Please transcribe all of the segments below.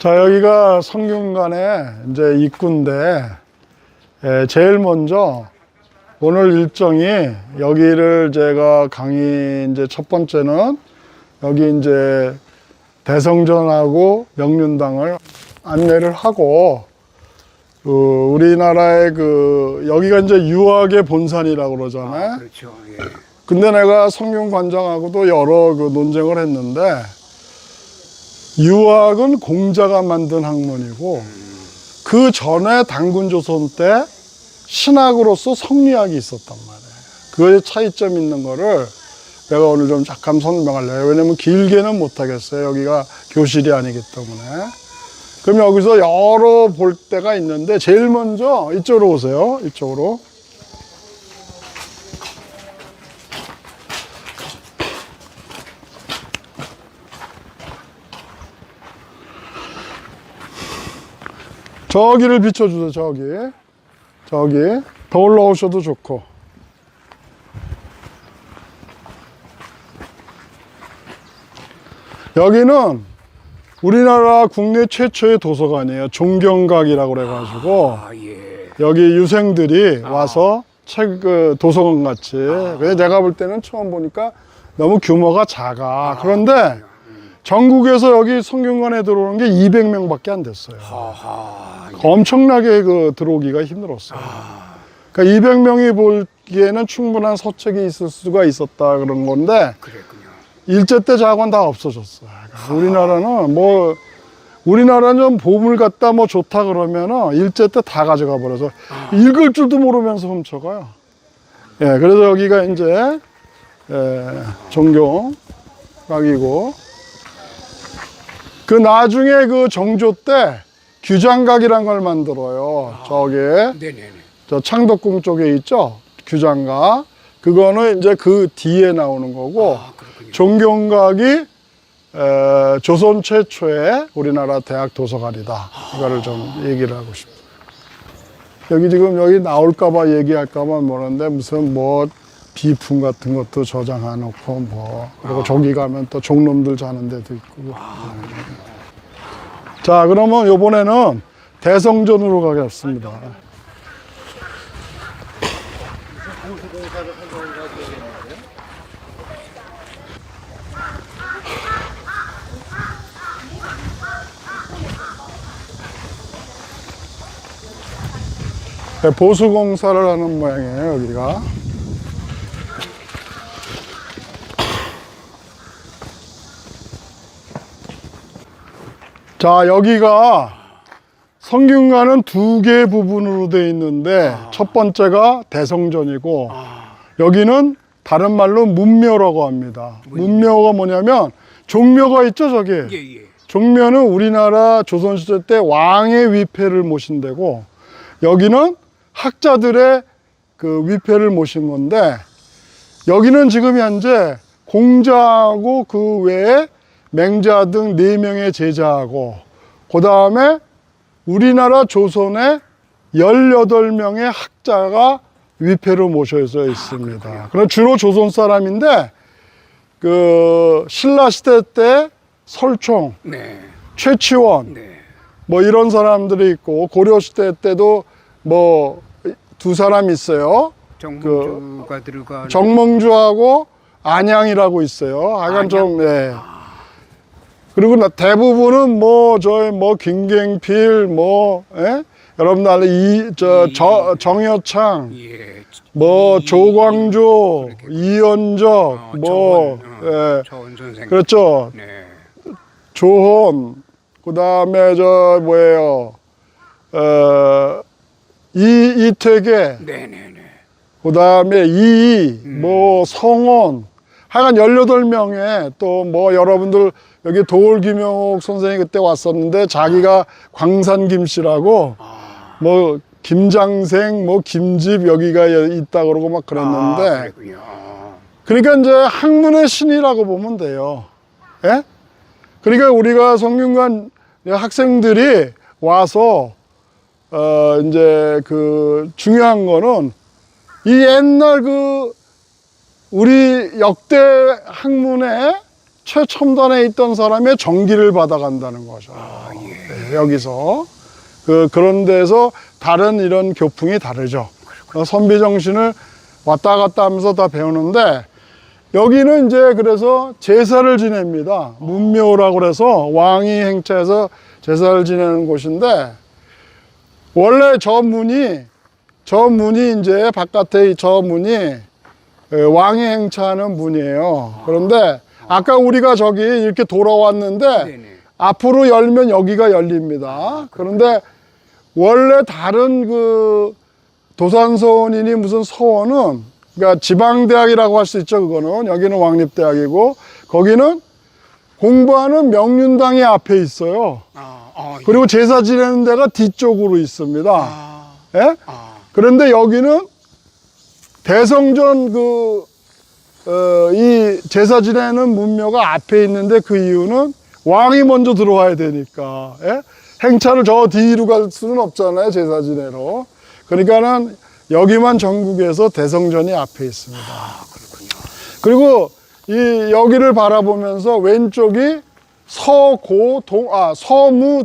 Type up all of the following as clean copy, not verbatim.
자, 여기가 성균관의 이제 입구인데, 제일 먼저 오늘 일정이 여기를 제가 강의 이제 첫 번째는 여기 이제 대성전하고 명륜당을 안내를 하고, 우리나라의 여기가 이제 유학의 본산이라고 그러잖아요. 그렇죠. 예. 근데 내가 성균관장하고도 여러 논쟁을 했는데, 유학은 공자가 만든 학문이고, 그 전에 단군조선 때 신학으로서 성리학이 있었단 말이에요. 그거에 차이점 있는 거를 내가 오늘 좀 잠깐 설명할래요. 왜냐면 길게는 못하겠어요. 여기가 교실이 아니기 때문에. 그럼 여기서 여러 볼 때가 있는데, 제일 먼저 이쪽으로 오세요. 이쪽으로. 저기를 비춰주세요. 저기 더 올라오셔도 좋고. 여기는 우리나라 국내 최초의 도서관이에요. 종경각이라고 그래가지고 예. 여기 유생들이 와서 도서관 같이. 왜 내가 볼 때는 처음 보니까 너무 규모가 작아. 그런데 전국에서 여기 성균관에 들어오는 게 200명밖에 안 됐어요. 엄청나게 들어오기가 힘들었어요. 그러니까 200명이 보기에는 충분한 서책이 있을 수가 있었다 그런 건데, 그랬군요. 일제 때 작은 다 없어졌어요. 우리나라는 좀 보물 같다 좋다 그러면은 일제 때 다 가져가 버려서 읽을 줄도 모르면서 훔쳐가요. 예, 그래서 여기가 이제 종경각이고, 그 나중에 정조 때 규장각이란 걸 만들어요. 네네네. 저 창덕궁 쪽에 있죠? 규장각. 그거는 이제 그 뒤에 나오는 거고, 종경각이 조선 최초의 우리나라 대학 도서관이다. 이거를 좀 얘기를 하고 싶어요. 여기 나올까봐 얘기할까봐 모르는데, 무슨 비품 같은 것도 저장해놓고 그리고 저기 가면 또 종놈들 자는 데도 있고. 자, 그러면 요번에는 대성전으로 가겠습니다. 보수공사를 하는 모양이에요, 여기가. 자, 여기가 성균관은 두 개 부분으로 되어 있는데, 첫 번째가 대성전이고, 여기는 다른 말로 문묘라고 합니다. 문묘가 뭐냐면 종묘가 있죠, 저기. 예. 종묘는 우리나라 조선시대 때 왕의 위패를 모신 데고, 여기는 학자들의 위패를 모신 건데, 여기는 지금 현재 공자하고 그 외에 맹자 등 4명의 제자하고, 그 다음에 우리나라 조선의 18명의 학자가 위패로 모셔져 있습니다. 그럼 주로 조선 사람인데, 신라시대 때 설총, 네. 최치원, 네. 이런 사람들이 있고, 고려시대 때도 두 사람 있어요. 정몽주가 들어가. 정몽주하고 안양이라고 있어요. 하여간 좀, 예. 그리고 대부분은 김갱필, 예? 여러분들 정여창, 예. 조광조, 이연적, 예. 조원 선생. 그렇죠. 네. 조헌, 그 다음에 이태계, 네네네. 그 다음에 성원, 하여간 18명의 또 여러분들 여기 도올김영옥 선생이 그때 왔었는데, 자기가 광산김 씨라고 김장생, 김집 여기가 있다 그러고 막 그랬는데, 그러니까 이제 학문의 신이라고 보면 돼요. 예? 그러니까 우리가 성균관 학생들이 와서 이제 중요한 거는 이 옛날 우리 역대 학문의 최첨단에 있던 사람의 전기를 받아간다는 거죠. 네, 여기서 그런 데서 다른 이런 교풍이 다르죠. 선비 정신을 왔다 갔다 하면서 다 배우는데, 여기는 이제 그래서 제사를 지냅니다. 문묘라고 그래서 왕이 행차해서 제사를 지내는 곳인데, 원래 저 문이 이제 바깥에 저 문이 왕이 행차하는 문이에요. 그런데 아까 우리가 저기 이렇게 돌아왔는데 네네. 앞으로 열면 여기가 열립니다. 그런데 원래 다른 그 도산서원이니 무슨 서원은, 그러니까 지방대학이라고 할 수 있죠. 그거는 여기는 왕립대학이고, 거기는 공부하는 명륜당이 앞에 있어요. 예. 그리고 제사 지내는 데가 뒤쪽으로 있습니다. 예? 그런데 여기는 대성전 이 제사 지내는 문묘가 앞에 있는데, 그 이유는 왕이 먼저 들어와야 되니까. 예? 행차를 저 뒤로 갈 수는 없잖아요, 제사 지내러. 그러니까는 여기만 전국에서 대성전이 앞에 있습니다. 그리고 여기를 바라보면서 왼쪽이 서무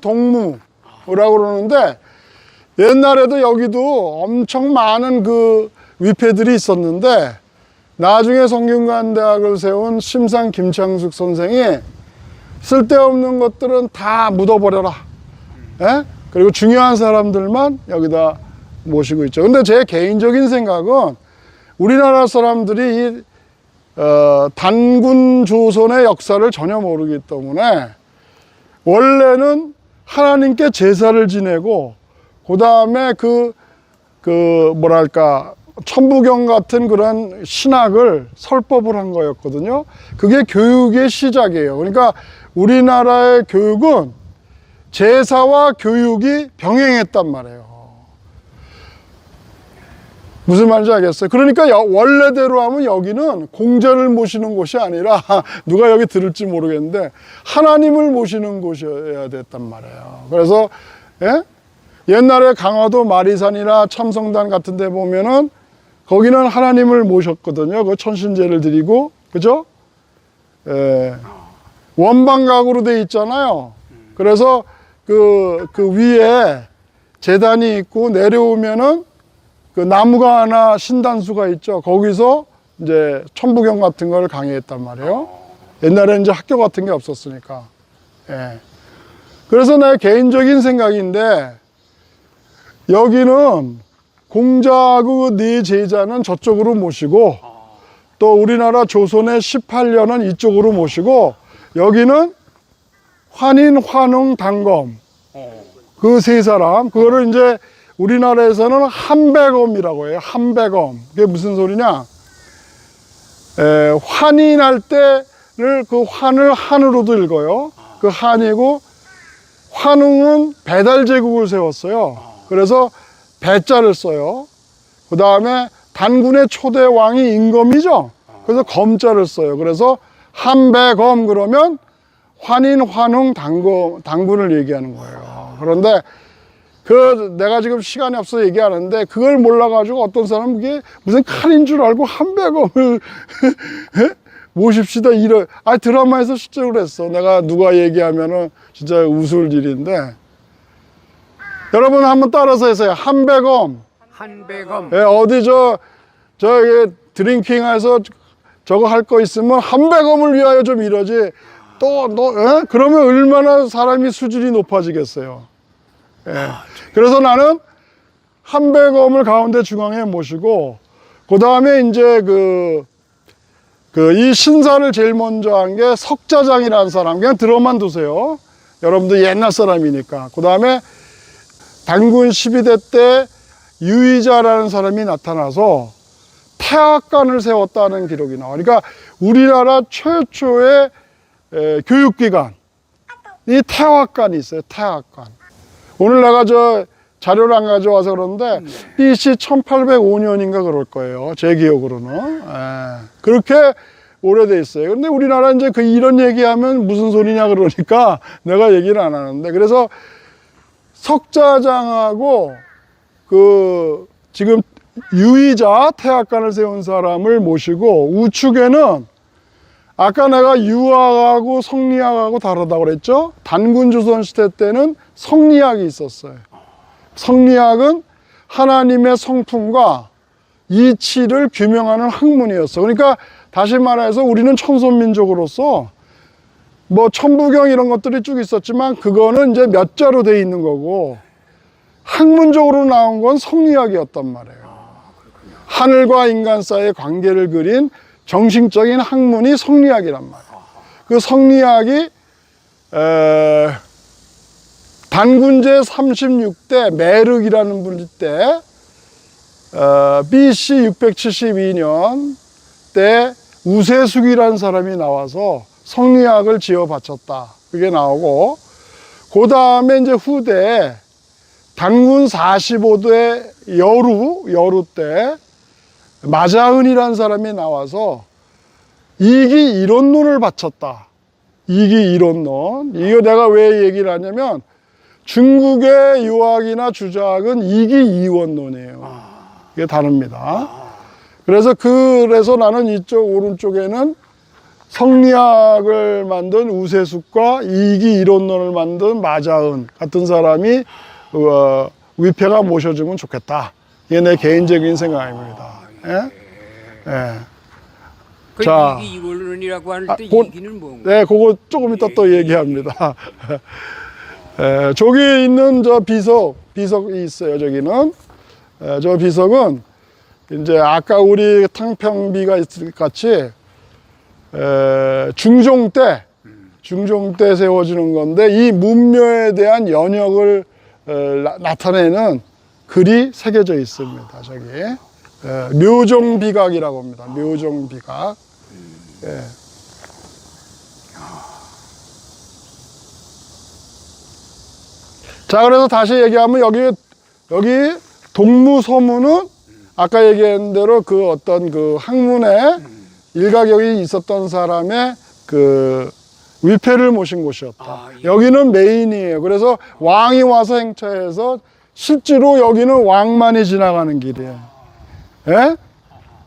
동무라고 그러는데, 옛날에도 여기도 엄청 많은 그 위패들이 있었는데, 나중에 성균관대학을 세운 심상 김창숙 선생이 쓸데없는 것들은 다 묻어버려라. 예? 그리고 중요한 사람들만 여기다 모시고 있죠. 근데 제 개인적인 생각은 우리나라 사람들이 단군 조선의 역사를 전혀 모르기 때문에, 원래는 하나님께 제사를 지내고, 그 다음에 뭐랄까, 천부경 같은 그런 신학을 설법을 한 거였거든요. 그게 교육의 시작이에요. 그러니까 우리나라의 교육은 제사와 교육이 병행했단 말이에요. 무슨 말인지 알겠어요? 그러니까 원래대로 하면 여기는 공자를 모시는 곳이 아니라, 누가 여기 들을지 모르겠는데, 하나님을 모시는 곳이어야 됐단 말이에요. 그래서 예? 옛날에 강화도 마리산이나 참성단 같은 데 보면은 거기는 하나님을 모셨거든요. 그 천신제를 드리고, 그죠? 원방각으로 돼 있잖아요. 그래서 그 위에 제단이 있고, 내려오면은 그 나무가 하나 신단수가 있죠. 거기서 이제 천부경 같은 걸 강의했단 말이에요. 옛날에는 이제 학교 같은 게 없었으니까. 예. 그래서 내 개인적인 생각인데, 여기는 공자하고 네 제자는 저쪽으로 모시고, 또 우리나라 조선의 18년은 이쪽으로 모시고, 여기는 환인, 환웅, 단검, 그 세 사람, 그거를 이제 우리나라에서는 한백엄이라고 해요. 한백엄. 그게 무슨 소리냐? 환인할 때를 그 환을 한으로도 읽어요. 그 한이고, 환웅은 배달제국을 세웠어요. 그래서 배자를 써요. 그 다음에 단군의 초대 왕이 임검이죠. 그래서 검자를 써요. 그래서 한백엄 그러면 환인, 환웅, 단군을 얘기하는 거예요. 그런데 내가 지금 시간이 없어서 얘기하는데, 그걸 몰라가지고 어떤 사람은 그게 무슨 칼인 줄 알고 한백엄을 모십시다 드라마에서 실제로 그랬어. 내가 누가 얘기하면은 진짜 웃을 일인데, 여러분 한번 따라서 해서요. 한백엄. 한백엄. 예, 어디 드링킹해서 저거 할 거 있으면 한백엄을 위하여 좀 이러지. 그러면 얼마나 사람이 수준이 높아지겠어요. 예. 그래서 나는 한백엄을 가운데 중앙에 모시고, 그 다음에 이제 이 신사를 제일 먼저 한 게 석자장이라는 사람, 그냥 들어만 두세요. 여러분들 옛날 사람이니까. 그 다음에 단군 12대 때 유의자라는 사람이 나타나서 태학관을 세웠다는 기록이 나와. 그러니까 우리나라 최초의 교육기관이 태학관이 있어요. 태학관. 오늘 내가 자료를 안 가져와서 그러는데 BC 1805년인가 그럴 거예요. 제 기억으로는. 그렇게 오래돼 있어요. 근데 우리나라 이제 이런 얘기하면 무슨 소리냐 그러니까 내가 얘기를 안 하는데, 그래서 석자장하고 지금 유의자 태학관을 세운 사람을 모시고, 우측에는 아까 내가 유학하고 성리학하고 다르다고 그랬죠? 단군 조선시대 때는 성리학이 있었어요. 성리학은 하나님의 성품과 이치를 규명하는 학문이었어. 그러니까 다시 말해서 우리는 청소민족으로서 뭐 천부경 이런 것들이 쭉 있었지만 그거는 이제 몇 자로 돼 있는 거고 학문적으로 나온 건 성리학이었단 말이에요. 하늘과 인간 사이의 관계를 그린 정신적인 학문이 성리학이란 말이에요. 그 성리학이 단군제 36대 메륵이라는 분일 때 BC 672년 때 우세숙이라는 사람이 나와서 성리학을 지어 바쳤다. 그게 나오고 그 다음에 이제 후대에 단군 45대 여루 때 마자은이라는 사람이 나와서 이기 이론론을 바쳤다. 이기 이론론. 이거 내가 왜 얘기를 하냐면 중국의 유학이나 주작은 이기 이원론이에요. 이게 다릅니다. 그래서 나는 이쪽 오른쪽에는 성리학을 만든 우세숙과 이기 이론론을 만든 마자은 같은 사람이 위패가 모셔주면 좋겠다. 이게 내 개인적인 생각입니다. 예? 예. 그 자, 이기 이론이라고 할 때 이기는 뭔가? 네, 그거 조금 이따 또 얘기합니다. 저기 있는 저 비석이 있어요. 저기는 저 비석은 이제 아까 우리 탕평비가 있을 같이 중종 때 세워지는 건데 이 문묘에 대한 연역을 나타내는 글이 새겨져 있습니다. 저기 묘종비각이라고 합니다. 묘종비각. 예. 자, 그래서 다시 얘기하면 여기 동무서무는 아까 얘기한 대로 그 어떤 그 학문에 일가격이 있었던 사람의 그 위패를 모신 곳이었다. 예. 여기는 메인이에요. 그래서 왕이 와서 행차해서 실제로 여기는 왕만이 지나가는 길이에요. 예?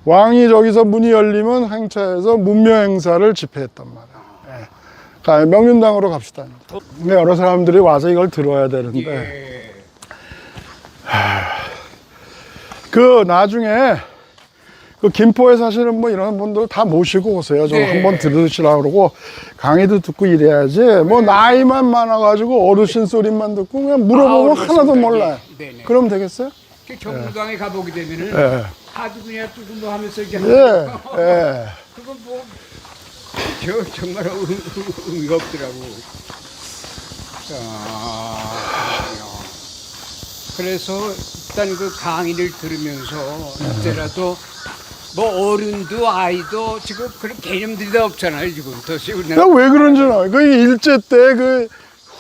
왕이 저기서 문이 열리면 행차해서 문묘 행사를 집행했단 말이에요. 예. 가 명륜당으로 갑시다. 근데 여러 사람들이 와서 이걸 들어야 되는데 예. 그 나중에 그 김포에 사시는 뭐 이런 분들 다 모시고 오세요. 좀 네. 한번 들으시라고 그러고 강의도 듣고 이래야지. 뭐 나이만 많아가지고 어르신 소리만 듣고 그냥 물어보면 아, 하나도 어르신들. 몰라요. 네네. 그럼 되겠어요? 그 경무당에 가보게 되면은 예. 아주 그냥 뚜고 뭐 하면서 이렇게 예. 예. 그거 뭐 정말 의미가 없더라고. 그렇군요. 그래서 일단 그 강의를 들으면서 이때라도 뭐 어른도 아이도 지금 그런 개념들이 다 없잖아요. 지금 더 쉬운 야, 왜 그런지 알아요. 그 일제 때 그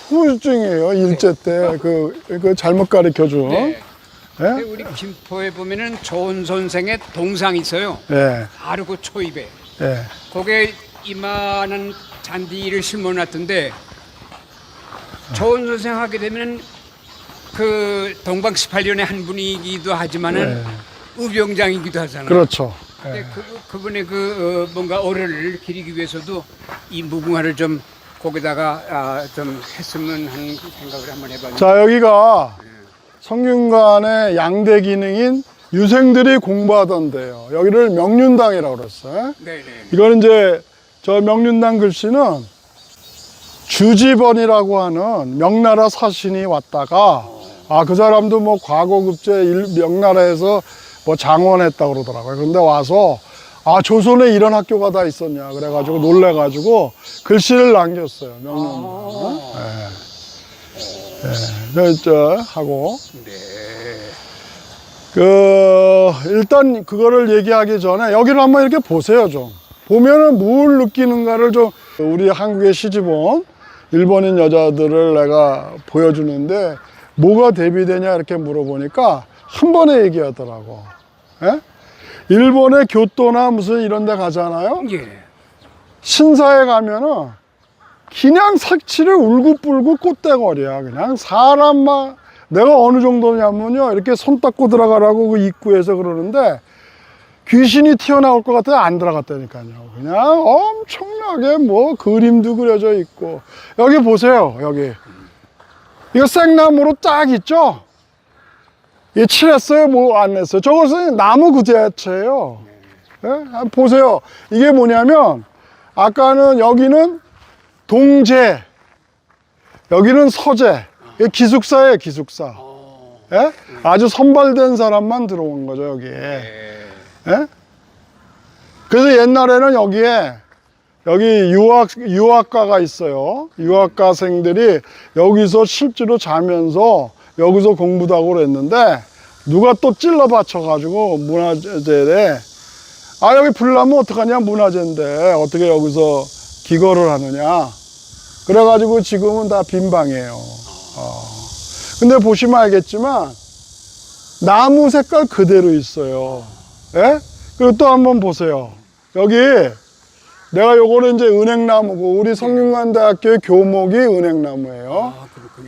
후유증이에요. 일제 때 그 잘못 가르쳐 준. 네. 예? 근데 우리 김포에 보면은 조은 선생의 동상이 있어요. 예. 바로 그 초입에. 예. 거기에 이만한 잔디를 심어놨던데 조은 선생 하게 되면 그 동방 18년의 한 분이기도 하지만은 의병장이기도 하잖아요. 그렇죠. 근데 그분의 뭔가 어른을 기리기 위해서도 이 무궁화를 좀 거기다가 좀 했으면 하는 생각을 한번 해봤는데. 자, 여기가 성균관의 양대 기능인 유생들이 공부하던 데요. 여기를 명륜당이라고 그랬어요. 네네. 이거는 이제 저 명륜당 글씨는 주지번이라고 하는 명나라 사신이 왔다가 그 사람도 뭐 과거급제 명나라에서 뭐 장원했다고 그러더라고요. 그런데 와서 조선에 이런 학교가 다 있었냐 그래가지고 놀래가지고 글씨를 남겼어요. 명륜당. 하고 네. 일단 그거를 얘기하기 전에 여기를 한번 이렇게 보세요. 좀 보면은 뭘 느끼는가를 좀 우리 한국에 시집온 일본인 여자들을 내가 보여주는데 뭐가 대비되냐 이렇게 물어보니까 한 번에 얘기하더라고. 예? 일본의 교토나 무슨 이런 데 가잖아요. 예. 신사에 가면은 그냥 색칠을 울고불고 꽃대거리야. 그냥 사람만 내가 어느 정도냐면요 이렇게 손 닦고 들어가라고 그 입구에서 그러는데 귀신이 튀어나올 것 같아서 안 들어갔다니까요. 그냥 엄청나게 뭐 그림도 그려져 있고. 여기 보세요, 여기. 이거 생나무로 딱 있죠? 이 칠했어요? 뭐 안 했어요? 저것은 나무 그 자체예요. 예? 한번 보세요. 이게 뭐냐면, 아까는 여기는 동제, 여기는 서재. 이게 기숙사예요, 기숙사. 예? 아주 선발된 사람만 들어온 거죠, 여기에. 예? 그래서 옛날에는 여기에 여기 유학가가 있어요. 유학가생들이 여기서 실제로 자면서 여기서 공부도 하고 그랬는데 누가 또 찔러 받쳐가지고 문화재래. 아, 여기 불 나면 어떡하냐, 문화재인데 어떻게 여기서 기거를 하느냐. 그래가지고 지금은 다 빈 방이에요. 근데 보시면 알겠지만 나무 색깔 그대로 있어요. 예? 그리고 또 한번 보세요. 여기 내가 요거는 이제 은행나무고 우리 성균관대학교의 교목이 은행나무예요.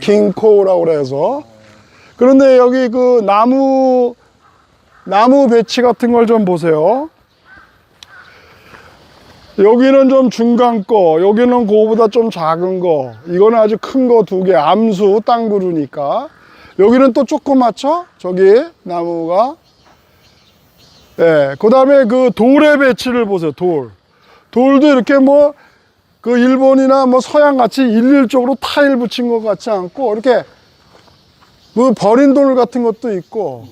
킹코우라고 그래서. 그런데 여기 그 나무 배치 같은 걸 좀 보세요. 여기는 좀 중간 거, 여기는 그거보다 좀 작은 거, 이거는 아주 큰 거 두 개, 암수, 땅부르니까. 여기는 또 조그맣죠? 저기 나무가. 예, 그 다음에 그 돌의 배치를 보세요, 돌. 돌도 이렇게 뭐, 그 일본이나 뭐 서양 같이 일률적으로 타일 붙인 것 같지 않고, 이렇게 뭐 버린 돌 같은 것도 있고,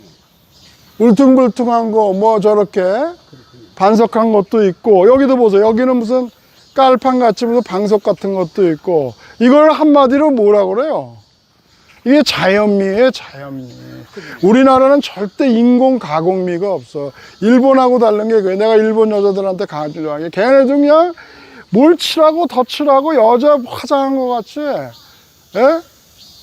울퉁불퉁한 거, 뭐 저렇게 반석한 것도 있고, 여기도 보세요. 여기는 무슨 깔판 같이 무슨 방석 같은 것도 있고, 이걸 한마디로 뭐라 그래요? 이게 자연미예요, 자연미. 우리나라는 절대 인공 가공미가 없어. 일본하고 다른 게 그래. 내가 일본 여자들한테 강조한 게 걔네도 그냥 뭘 칠하고 더 칠하고 여자 화장한 것 같이. 예?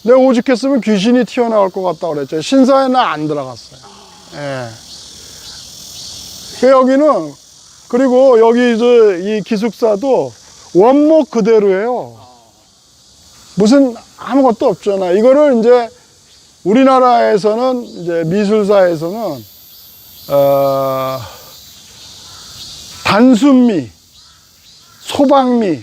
내가 오죽했으면 귀신이 튀어나올 것 같다 그랬죠. 신사에는 안 들어갔어요. 예. 여기는, 그리고 여기 이 기숙사도 원목 그대로예요. 무슨 아무것도 없잖아. 이거를 이제 우리나라에서는 이제 미술사에서는 단순미, 소박미,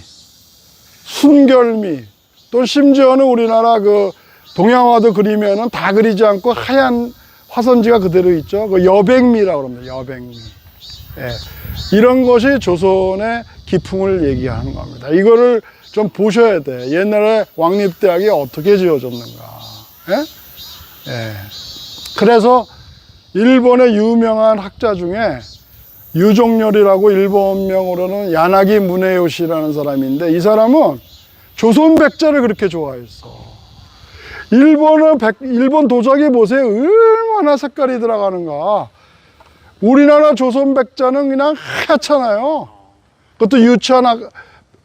순결미, 또 심지어는 우리나라 그 동양화도 그리면은 다 그리지 않고 하얀 화선지가 그대로 있죠. 그 여백미라고 그럽니다. 여백미. 예. 이런 것이 조선의 기풍을 얘기하는 겁니다. 이거를 좀 보셔야 돼. 옛날에 왕립대학이 어떻게 지어졌는가. 예? 예. 그래서 일본의 유명한 학자 중에 유종열이라고 일본명으로는 야나기 무네요시라는 사람인데, 이 사람은 조선 백자를 그렇게 좋아했어. 일본 도자기 보세요. 얼마나 색깔이 들어가는가. 우리나라 조선 백자는 그냥 하얗잖아요. 그것도 유치한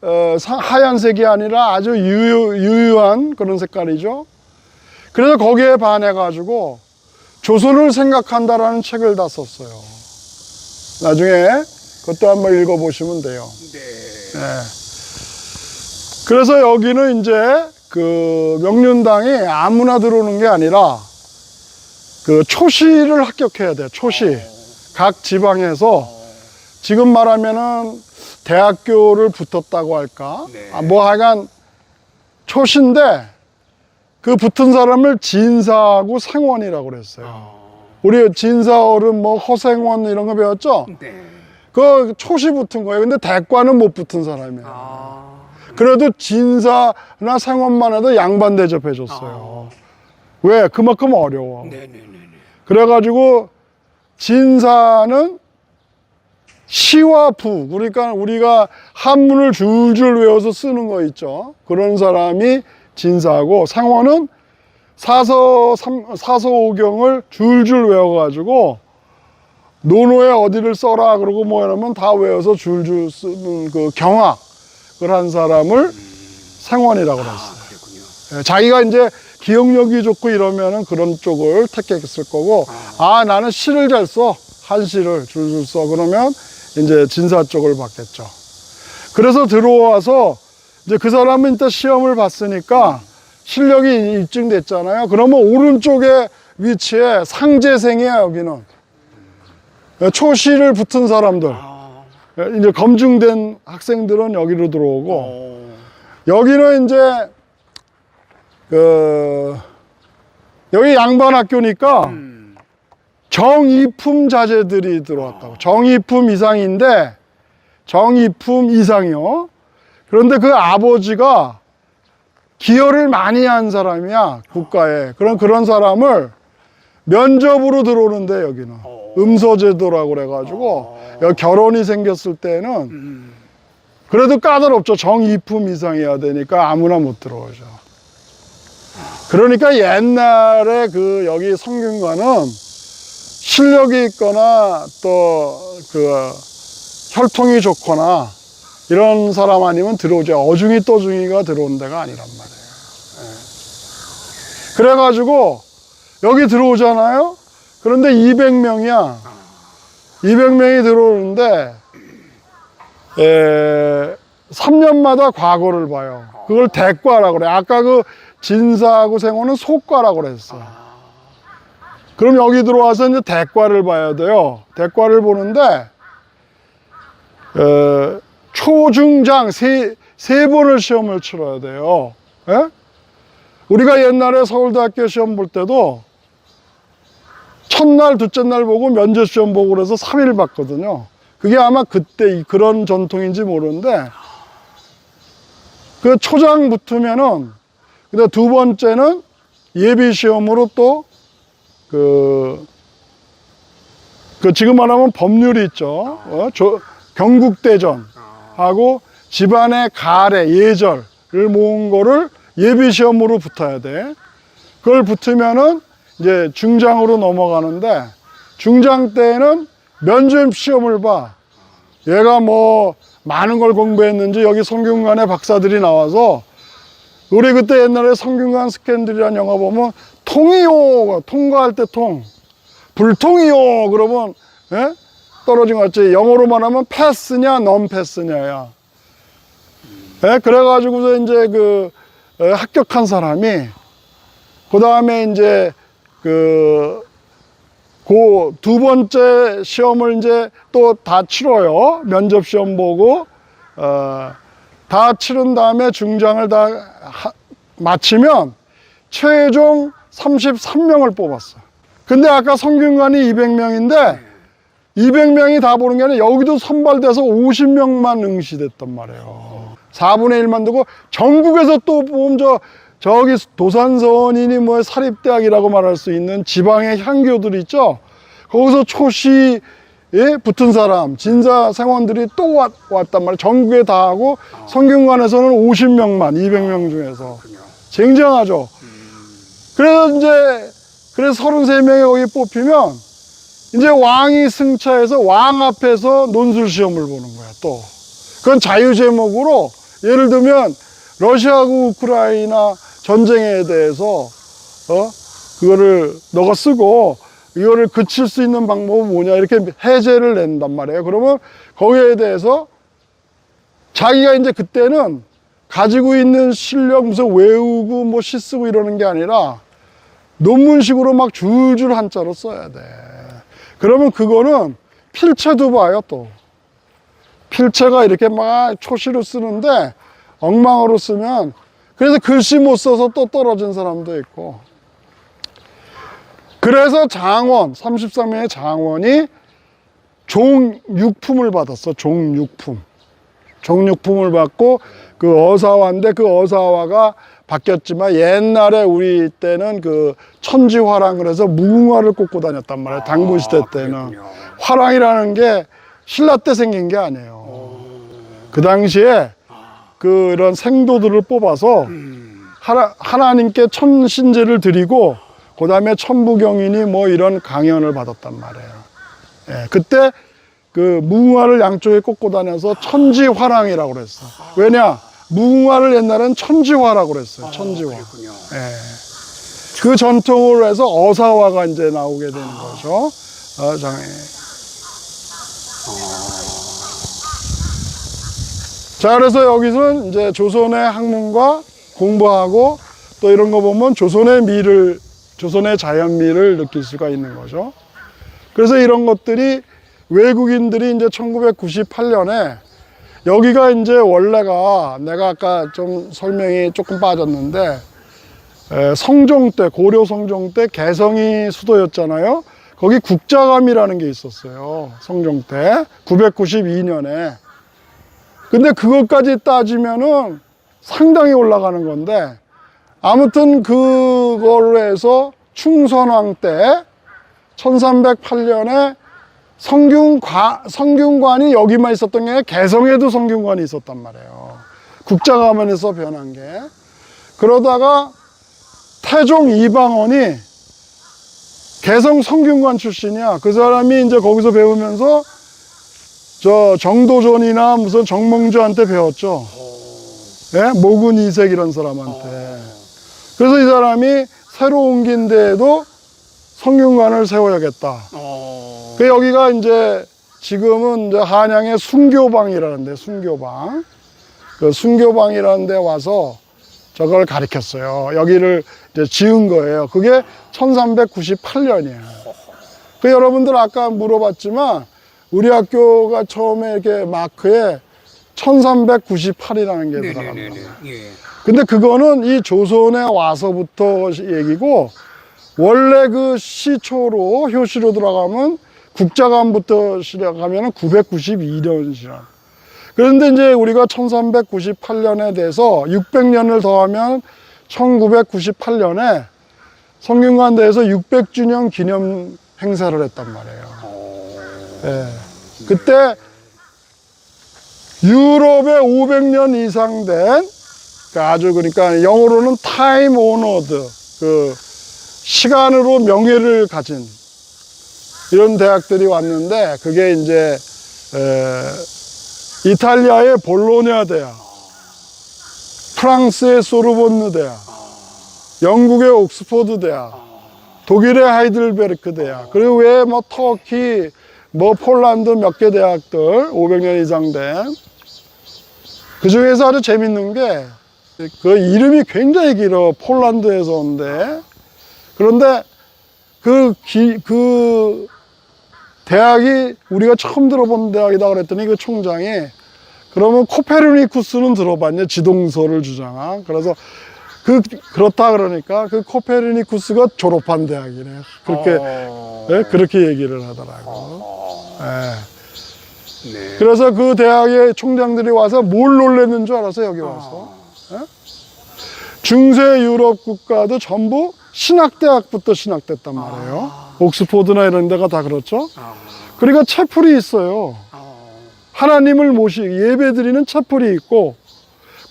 하얀색이 아니라 아주 유유한 그런 색깔이죠. 그래서 거기에 반해가지고 조선을 생각한다라는 책을 다 썼어요. 나중에 그것도 한번 읽어보시면 돼요. 네. 네. 그래서 여기는 이제 그 명륜당이 아무나 들어오는 게 아니라 그 초시를 합격해야 돼요. 초시. 각 지방에서 지금 말하면은 대학교를 붙었다고 할까? 네. 뭐 하여간 초시인데 그 붙은 사람을 진사하고 생원이라고 그랬어요. 우리 진사어른 뭐 허생원 이런 거 배웠죠? 네. 그 초시 붙은 거예요. 근데 대과는 못 붙은 사람이에요. 그래도 진사나 생원만 해도 양반 대접해 줬어요. 왜? 그만큼 어려워. 네네네. 그래가지고 진사는 시와 부, 그러니까 우리가 한문을 줄줄 외워서 쓰는 거 있죠. 그런 사람이 진사하고, 상원은 사서오경을 줄줄 외워가지고 논어에 어디를 써라 그러고 뭐 이러면 다 외워서 줄줄 쓰는 그 경학을 한 사람을 생원이라고 그랬어요. 그렇군요. 자기가 이제 기억력이 좋고 이러면은 그런 쪽을 택했을 거고, 아, 나는 시를 잘 써. 한시를 줄줄 써. 그러면 이제 진사 쪽을 받겠죠. 그래서 들어와서 이제 그 사람은 일단 시험을 봤으니까 실력이 입증됐잖아요. 그러면 오른쪽에 위치에 상제생이야, 여기는. 초시를 붙은 사람들, 이제 검증된 학생들은 여기로 들어오고, 여기는 이제 여기 양반 학교니까 정이품 자제들이 들어왔다고. 정이품 이상인데, 정이품 이상이요. 그런데 그 아버지가 기여를 많이 한 사람이야, 국가에. 그런 사람을 면접으로 들어오는데, 여기는. 음서제도라고 그래가지고, 여기 결혼이 생겼을 때는, 그래도 까다롭죠. 정이품 이상이어야 되니까 아무나 못 들어오죠. 그러니까 옛날에 여기 성균관은 실력이 있거나 또 혈통이 좋거나 이런 사람 아니면 들어오죠. 어중이 떠중이가 들어온 데가 아니란 말이에요. 그래가지고 여기 들어오잖아요. 그런데 200명이야. 200명이 들어오는데 3년마다 과거를 봐요. 그걸 대과라고 그래. 아까 그 진사하고 생호는 소과라고 그랬어. 그럼 여기 들어와서 이제 대과를 봐야 돼요. 대과를 보는데 초중장 세 번을 시험을 치러야 돼요. 예? 우리가 옛날에 서울대학교 시험 볼 때도 첫날, 둘째 날 보고 면접 시험 보고 그래서 3일 봤거든요. 그게 아마 그때 그런 전통인지 모르는데 그 초장 붙으면은 근데 두 번째는 예비 시험으로 또 지금 말하면 법률이 있죠. 경국대전하고 집안의 가례, 예절을 모은 거를 예비 시험으로 붙어야 돼. 그걸 붙으면은 이제 중장으로 넘어가는데 중장 때는 면접 시험을 봐. 얘가 뭐 많은 걸 공부했는지 여기 성균관에 박사들이 나와서 우리 그때 옛날에 성균관 스캔들이라는 영화 보면 통이요 통과할 때 통 불통이요 그러면 예? 떨어진 것 같지. 영어로 말하면 패스냐 넌 패스냐야. 예? 그래가지고서 이제 합격한 사람이 그 다음에 이제 두 번째 시험을 이제 또 다 치러요. 면접 시험 보고 다 치른 다음에 중장을 다 마치면 최종 33명을 뽑았어. 근데 아까 성균관이 200명인데 200명이 다 보는 게 아니라 여기도 선발돼서 50명만 응시됐단 말이에요. 4분의 1만 두고 전국에서 또 보면 저기 도산서원이니 뭐 사립대학이라고 말할 수 있는 지방의 향교들 있죠. 거기서 초시에 붙은 사람, 진사 생원들이 또 왔단 말이에요. 전국에 다 하고 성균관에서는 50명만, 200명 중에서. 쟁쟁하죠. 그래서 33명이 거기 뽑히면 이제 왕이 승차해서 왕 앞에서 논술시험을 보는 거야, 또. 그건 자유제목으로 예를 들면 러시아하고 우크라이나 전쟁에 대해서 그거를 너가 쓰고 이거를 그칠 수 있는 방법은 뭐냐 이렇게 해제를 낸단 말이에요. 그러면 거기에 대해서 자기가 이제 그때는 가지고 있는 실력 무슨 외우고 뭐 시 쓰고 이러는 게 아니라 논문식으로 막 줄줄 한자로 써야 돼. 그러면 그거는 필체도 봐요. 또 필체가 이렇게 막 초시로 쓰는데 엉망으로 쓰면 그래서 글씨 못 써서 또 떨어진 사람도 있고. 그래서 장원 33명의 장원이 종육품을 받았어. 종육품을 받고 그 어사화인데 그 어사화가 바뀌었지만 옛날에 우리 때는 그 천지화랑 그래서 무궁화를 꽂고 다녔단 말이에요. 당군시대 때는. 그렇군요. 화랑이라는 게 신라 때 생긴 게 아니에요. 그 당시에 그런 생도들을 뽑아서 하나님께 천신제를 드리고 그 다음에 천부경이니 뭐 이런 강연을 받았단 말이에요. 예, 그때 그 무궁화를 양쪽에 꽂고 다녀서 천지화랑이라고 그랬어. 왜냐? 무궁화를 옛날엔 천지화라고 그랬어요. 천지화. 예. 그 전통으로 해서 어사화가 이제 나오게 되는 거죠. 자, 그래서 여기서는 이제 조선의 학문과 공부하고 또 이런 거 보면 조선의 자연미를 느낄 수가 있는 거죠. 그래서 이런 것들이 외국인들이 이제 1998년에 여기가 이제 원래가 내가 아까 좀 설명이 조금 빠졌는데 성종 때, 고려 성종 때 개성이 수도였잖아요. 거기 국자감이라는 게 있었어요. 성종 때 992년에. 근데 그것까지 따지면은 상당히 올라가는 건데, 아무튼 그걸로 해서 충선왕 때 1308년에 성균관이 여기만 있었던 게 아니라 개성에도 성균관이 있었단 말이에요. 국자가면에서 변한 게. 그러다가 태종 이방원이 개성 성균관 출신이야. 그 사람이 이제 거기서 배우면서 저 정도전이나 무슨 정몽주한테 배웠죠. 예? 모군 이색 이런 사람한테. 그래서 이 사람이 새로 옮긴 데에도 성균관을 세워야겠다. 그 여기가 이제 지금은 이제 한양의 순교방이라는데, 순교방. 그 순교방이라는 데 와서 저걸 가리켰어요. 여기를 이제 지은 거예요. 그게 1398년이에요. 그 여러분들 아까 물어봤지만 우리 학교가 처음에 이렇게 마크에 1398이라는 게 들어갑니다. 예. 근데 그거는 이 조선에 와서부터 얘기고, 원래 그 시초로 효시로 들어가면 국자감부터 시작하면 992년이라. 그런데 이제 우리가 1398년에 대해서 600년을 더하면 1998년에 성균관대에서 600주년 기념 행사를 했단 말이에요. 예. 그때 유럽에 500년 이상 된, 아주 그러니까 영어로는 타임 오너드, 그 시간으로 명예를 가진 이런 대학들이 왔는데, 그게 이제 이탈리아의 볼로냐 대학, 프랑스의 소르본느 대학, 영국의 옥스퍼드 대학, 독일의 하이델베르크 대학, 그리고 외에 뭐 터키, 뭐 폴란드 몇 개 대학들 500년 이상 된. 그 중에서 아주 재밌는 게 그 이름이 굉장히 길어. 폴란드에서 온대. 그런데 그 대학이 우리가 처음 들어본 대학이다 그랬더니 그 총장이, 그러면 코페르니쿠스는 들어봤냐? 지동설을 주장한. 그래서 그렇다 그러니까 그 코페르니쿠스가 졸업한 대학이래. 그렇게, 네, 그렇게 얘기를 하더라고. 네. 네. 그래서 그 대학의 총장들이 와서 뭘 놀랬는 줄 알아서 여기 와서. 네? 중세 유럽 국가도 전부 신학대학부터 시작됐단 말이에요. 옥스포드나 이런 데가 다 그렇죠. 그러니까 채플이 있어요. 하나님을 예배 드리는 채플이 있고,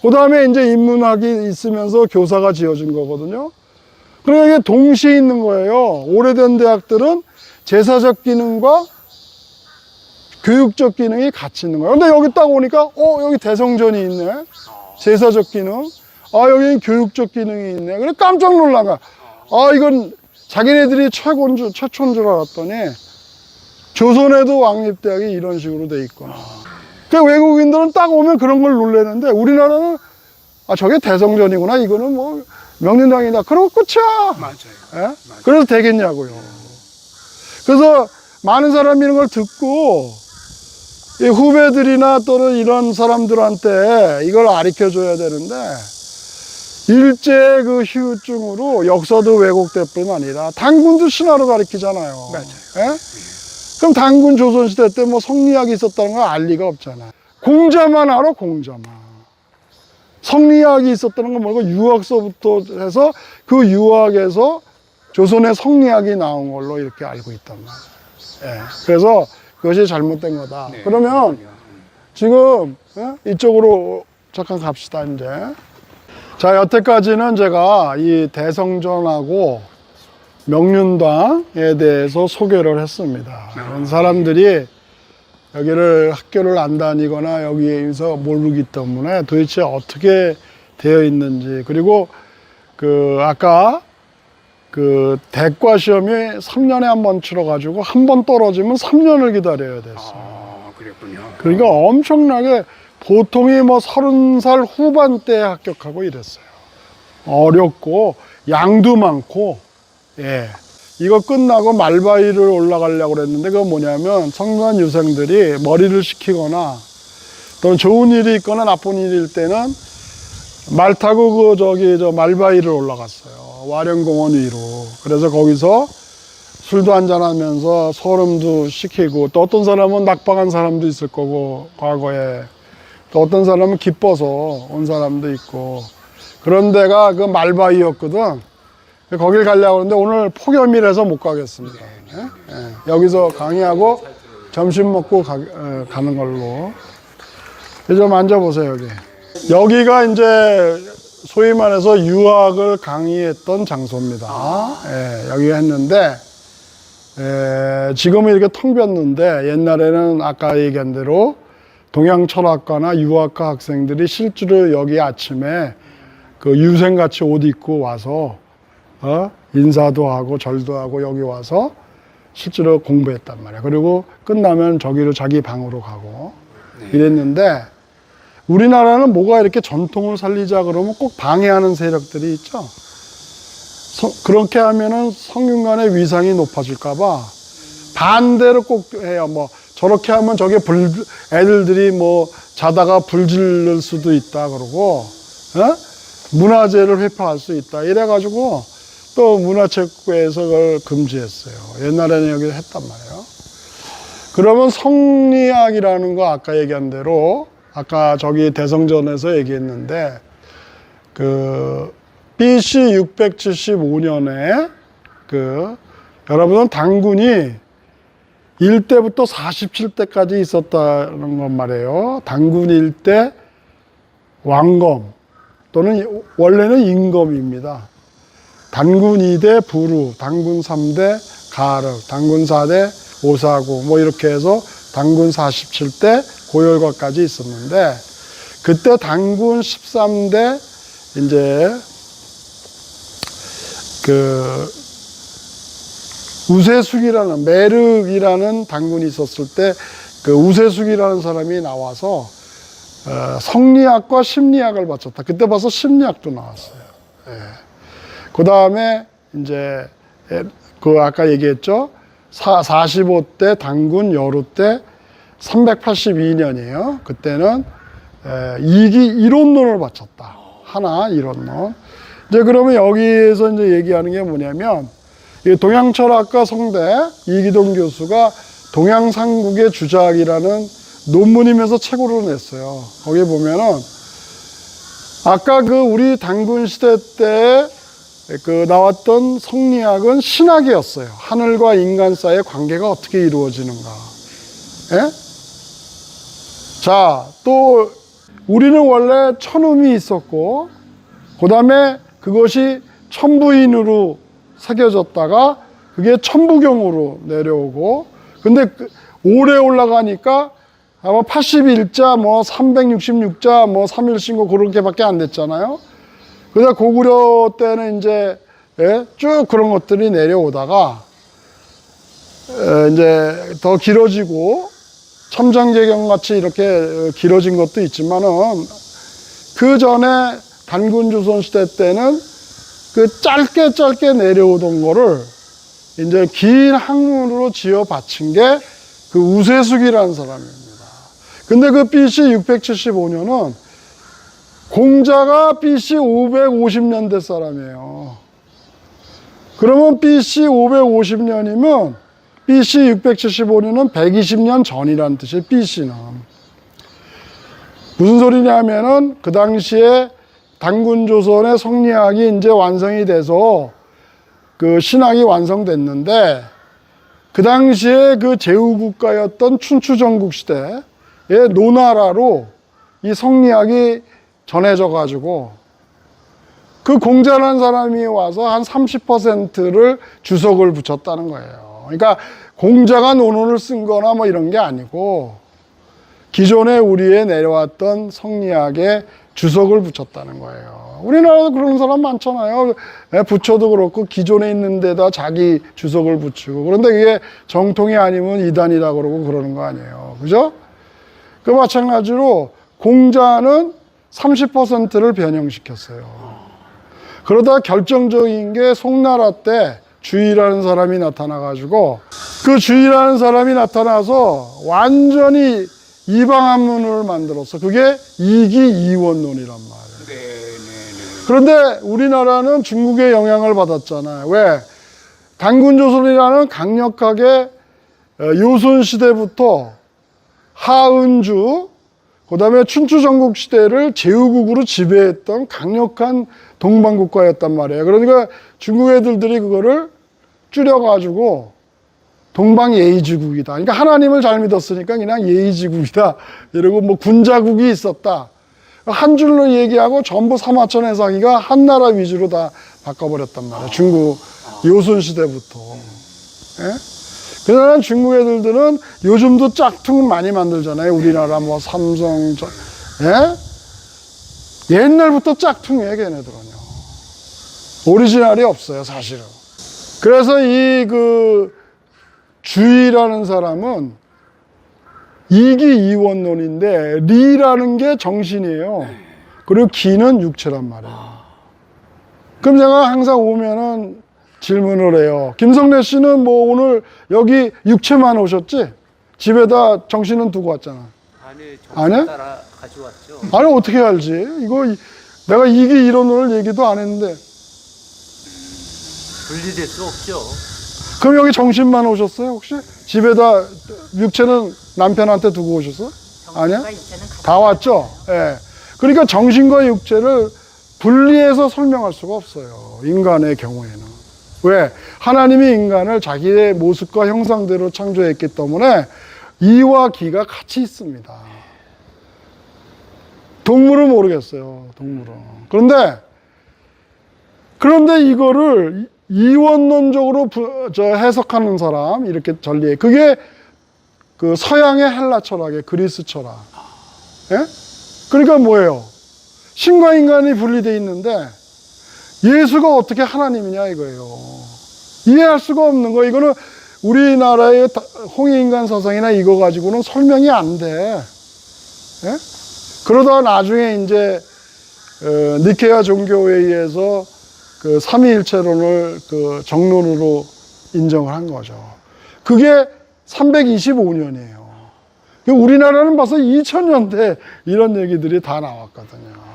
그 다음에 이제 인문학이 있으면서 교사가 지어진 거거든요. 그러니까 이게 동시에 있는 거예요. 오래된 대학들은 제사적 기능과 교육적 기능이 같이 있는 거예요. 근데 여기 딱 오니까, 여기 대성전이 있네. 제사적 기능. 여기 교육적 기능이 있네. 그래 깜짝 놀란 거야. 이건 자기네들이 최초인 줄 알았더니 조선에도 왕립대학이 이런 식으로 돼 있구나. 그 외국인들은 딱 오면 그런 걸 놀래는데, 우리나라는 저게 대성전이구나. 이거는 뭐 명륜당이다. 그러고 끝이야. 맞아요. 예? 그래서 되겠냐고요. 그래서 많은 사람이 이런 걸 듣고 이 후배들이나 또는 이런 사람들한테 이걸 가르쳐 줘야 되는데, 일제 그 후유증으로 역사도 왜곡될 뿐 아니라 단군도 신화로 가르치잖아요. 맞아요. 예? 그럼 단군 조선시대 때 뭐 성리학이 있었다는 걸 알 리가 없잖아요. 공자만 알아, 공자만. 성리학이 있었다는 건 뭐고, 유학서부터 해서 그 유학에서 조선의 성리학이 나온 걸로 이렇게 알고 있단 말이에요. 예. 그래서 그것이 잘못된 거다. 네. 그러면 지금 이쪽으로 잠깐 갑시다, 이제. 자, 여태까지는 제가 이 대성전하고 명륜당에 대해서 소개를 했습니다. 이런 사람들이 여기를 학교를 안 다니거나 여기에서 모르기 때문에 도대체 어떻게 되어 있는지, 그리고 아까 대과 시험이 3년에 한 번 치러가지고 한 번 떨어지면 3년을 기다려야 됐어요. 그랬군요. 그러니까 엄청나게, 보통이 뭐 30살 후반대에 합격하고 이랬어요. 어렵고 양도 많고. 예. 이거 끝나고 말바위를 올라가려고 그랬는데 그건 뭐냐면 성난 유생들이 머리를 식히거나 또는 좋은 일이 있거나 나쁜 일일 때는 말 타고 저 말바위를 올라갔어요. 와령공원 위로. 그래서 거기서 술도 한잔하면서 소름도 식히고, 또 어떤 사람은 낙방한 사람도 있을 거고 과거에, 또 어떤 사람은 기뻐서 온 사람도 있고, 그런 데가 그 말바위였거든. 거길 가려고 하는데 오늘 폭염이라서 못 가겠습니다. 예? 여기서 강의하고 점심 먹고 가는 걸로. 좀 앉아보세요. 여기가 이제 소위 말해서 유학을 강의했던 장소입니다. 예, 여기 했는데 지금은 이렇게 텅 비었는데, 옛날에는 아까 얘기한 대로 동양철학과나 유학과 학생들이 실제로 여기 아침에 그 유생같이 옷 입고 와서 인사도 하고 절도 하고 여기 와서 실제로 공부했단 말이야. 그리고 끝나면 저기로 자기 방으로 가고 이랬는데, 우리나라는 뭐가 이렇게 전통을 살리자 그러면 꼭 방해하는 세력들이 있죠. 그렇게 하면은 성균관의 위상이 높아질까봐 반대로 꼭 해요. 뭐 저렇게 하면 저게 애들들이 뭐 자다가 불 지를 수도 있다 그러고, 문화재를 회파할 수 있다 이래가지고 또 문화체육회에서 그걸 금지했어요. 옛날에는 여기 했단 말이에요. 그러면 성리학이라는 거 아까 얘기한 대로, 아까 저기 대성전에서 얘기했는데, 그 BC 675년에 여러분은 단군이 1대부터 47대까지 있었다는 건 말이에요. 단군 1대 왕검 또는 원래는 임검입니다. 단군 2대 부루, 단군 3대 가륵, 단군 4대 오사구, 뭐 이렇게 해서 단군 47대 고열과까지 있었는데, 그때 단군 13대 이제 우세숙이라는, 매륵이라는 단군이 있었을 때 그 우세숙이라는 사람이 나와서 성리학과 심리학을 바쳤다. 그때 벌써 심리학도 나왔어요. 예. 그 다음에 이제 그 아까 얘기했죠. 45대 단군 여루 때 382년이에요. 그때는 이기 이론론을 바쳤다. 하나 이론론. 이제 그러면 여기에서 이제 얘기하는 게 뭐냐면, 동양철학과 성대 이기동 교수가 동양삼국의 주작이라는 논문이면서 책으로 냈어요. 거기 보면은 아까 그 우리 단군 시대 때 그 나왔던 성리학은 신학이었어요. 하늘과 인간 사이의 관계가 어떻게 이루어지는가. 예? 자, 또 우리는 원래 천음이 있었고, 그 다음에 그것이 천부인으로 새겨졌다가 그게 천부경으로 내려오고, 근데 오래 올라가니까 아마 81자, 뭐 366자, 뭐 3일신고 그렇게밖에 안 됐잖아요. 그래서 고구려 때는 이제 쭉 그런 것들이 내려오다가 이제 더 길어지고 첨장계경 같이 이렇게 길어진 것도 있지만은, 그 전에 단군조선 시대 때는 그 짧게 내려오던 거를 이제 긴 학문으로 지어 바친 게 그 우세숙이라는 사람입니다. 근데 그 BC 675년은 공자가 BC 550년대 사람이에요. 그러면 BC 550년이면 BC 675년은 120년 전이라는 뜻이에요. BC는. 무슨 소리냐면은 그 당시에 단군조선의 성리학이 이제 완성이 돼서 그 신학이 완성됐는데, 그 당시에 그 제후국가였던 춘추전국 시대의 노나라로 이 성리학이 전해져 가지고, 그 공자라는 사람이 와서 한 30%를 주석을 붙였다는 거예요. 그러니까 공자가 논문을 쓴 거나 뭐 이런 게 아니고, 기존에 우리에 내려왔던 성리학에 주석을 붙였다는 거예요. 우리나라도 그런 사람 많잖아요. 부처도 그렇고 기존에 있는 데다 자기 주석을 붙이고. 그런데 이게 정통이 아니면 이단이라 그러고 그러는 거 아니에요. 그죠? 그 마찬가지로 공자는 30%를 변형시켰어요. 그러다 결정적인 게 송나라 때 주의라는 사람이 나타나가지고 그 주의라는 사람이 나타나서 완전히 이방한문을 만들었어. 그게 이기이원론이란 말이에요. 네, 네, 네. 그런데 우리나라는 중국의 영향을 받았잖아요. 왜? 단군조선이라는 강력하게 요순 시대부터 하은주, 그 다음에 춘추전국 시대를 제후국으로 지배했던 강력한 동방국가였단 말이에요. 그러니까 중국 애들이 그거를 줄여가지고 동방예의지국이다. 그러니까 하나님을 잘 믿었으니까 그냥 예의지국이다. 이러고 뭐 군자국이 있었다. 한 줄로 얘기하고 전부 사마천 해상이가 한 나라 위주로 다 바꿔버렸단 말이에요. 중국 요순 시대부터. 예? 그러나 중국 애들은 요즘도 짝퉁 많이 만들잖아요. 우리나라 뭐 삼성, 예? 옛날부터 짝퉁이에요, 걔네들은요. 오리지널이 없어요, 사실은. 그래서 이 주의라는 사람은 이기이원론인데 리라는 게 정신이에요. 그리고 기는 육체란 말이에요. 그럼 제가 항상 오면은 질문을 해요. 김성래 씨는 뭐 오늘 여기 육체만 오셨지? 집에다 정신은 두고 왔잖아. 아니, 안 해? 따라 가져왔죠. 아니 어떻게 알지? 이거 내가 이기이론론을 얘기도 안 했는데. 분리될 수 없죠. 그럼 여기 정신만 오셨어요 혹시? 집에다 육체는 남편한테 두고 오셨어? 아니야? 다 왔죠? 예. 그러니까 정신과 육체를 분리해서 설명할 수가 없어요. 인간의 경우에는. 왜? 하나님이 인간을 자기의 모습과 형상대로 창조했기 때문에 이와 기가 같이 있습니다. 동물은 모르겠어요. 동물은. 그런데 이거를 이원론적으로 해석하는 사람, 이렇게 전리해. 그게 그 서양의 헬라 철학의 그리스 철학. 예? 그러니까 뭐예요? 신과 인간이 분리되어 있는데 예수가 어떻게 하나님이냐 이거예요. 이해할 수가 없는 거. 이거는 우리나라의 홍익인간 사상이나 이거 가지고는 설명이 안 돼. 예? 그러다가 나중에 이제 니케아 종교회의에서 그 삼위일체론을 그 정론으로 인정을 한 거죠. 그게 325년이에요. 우리나라는 벌써 2000년대 이런 얘기들이 다 나왔거든요.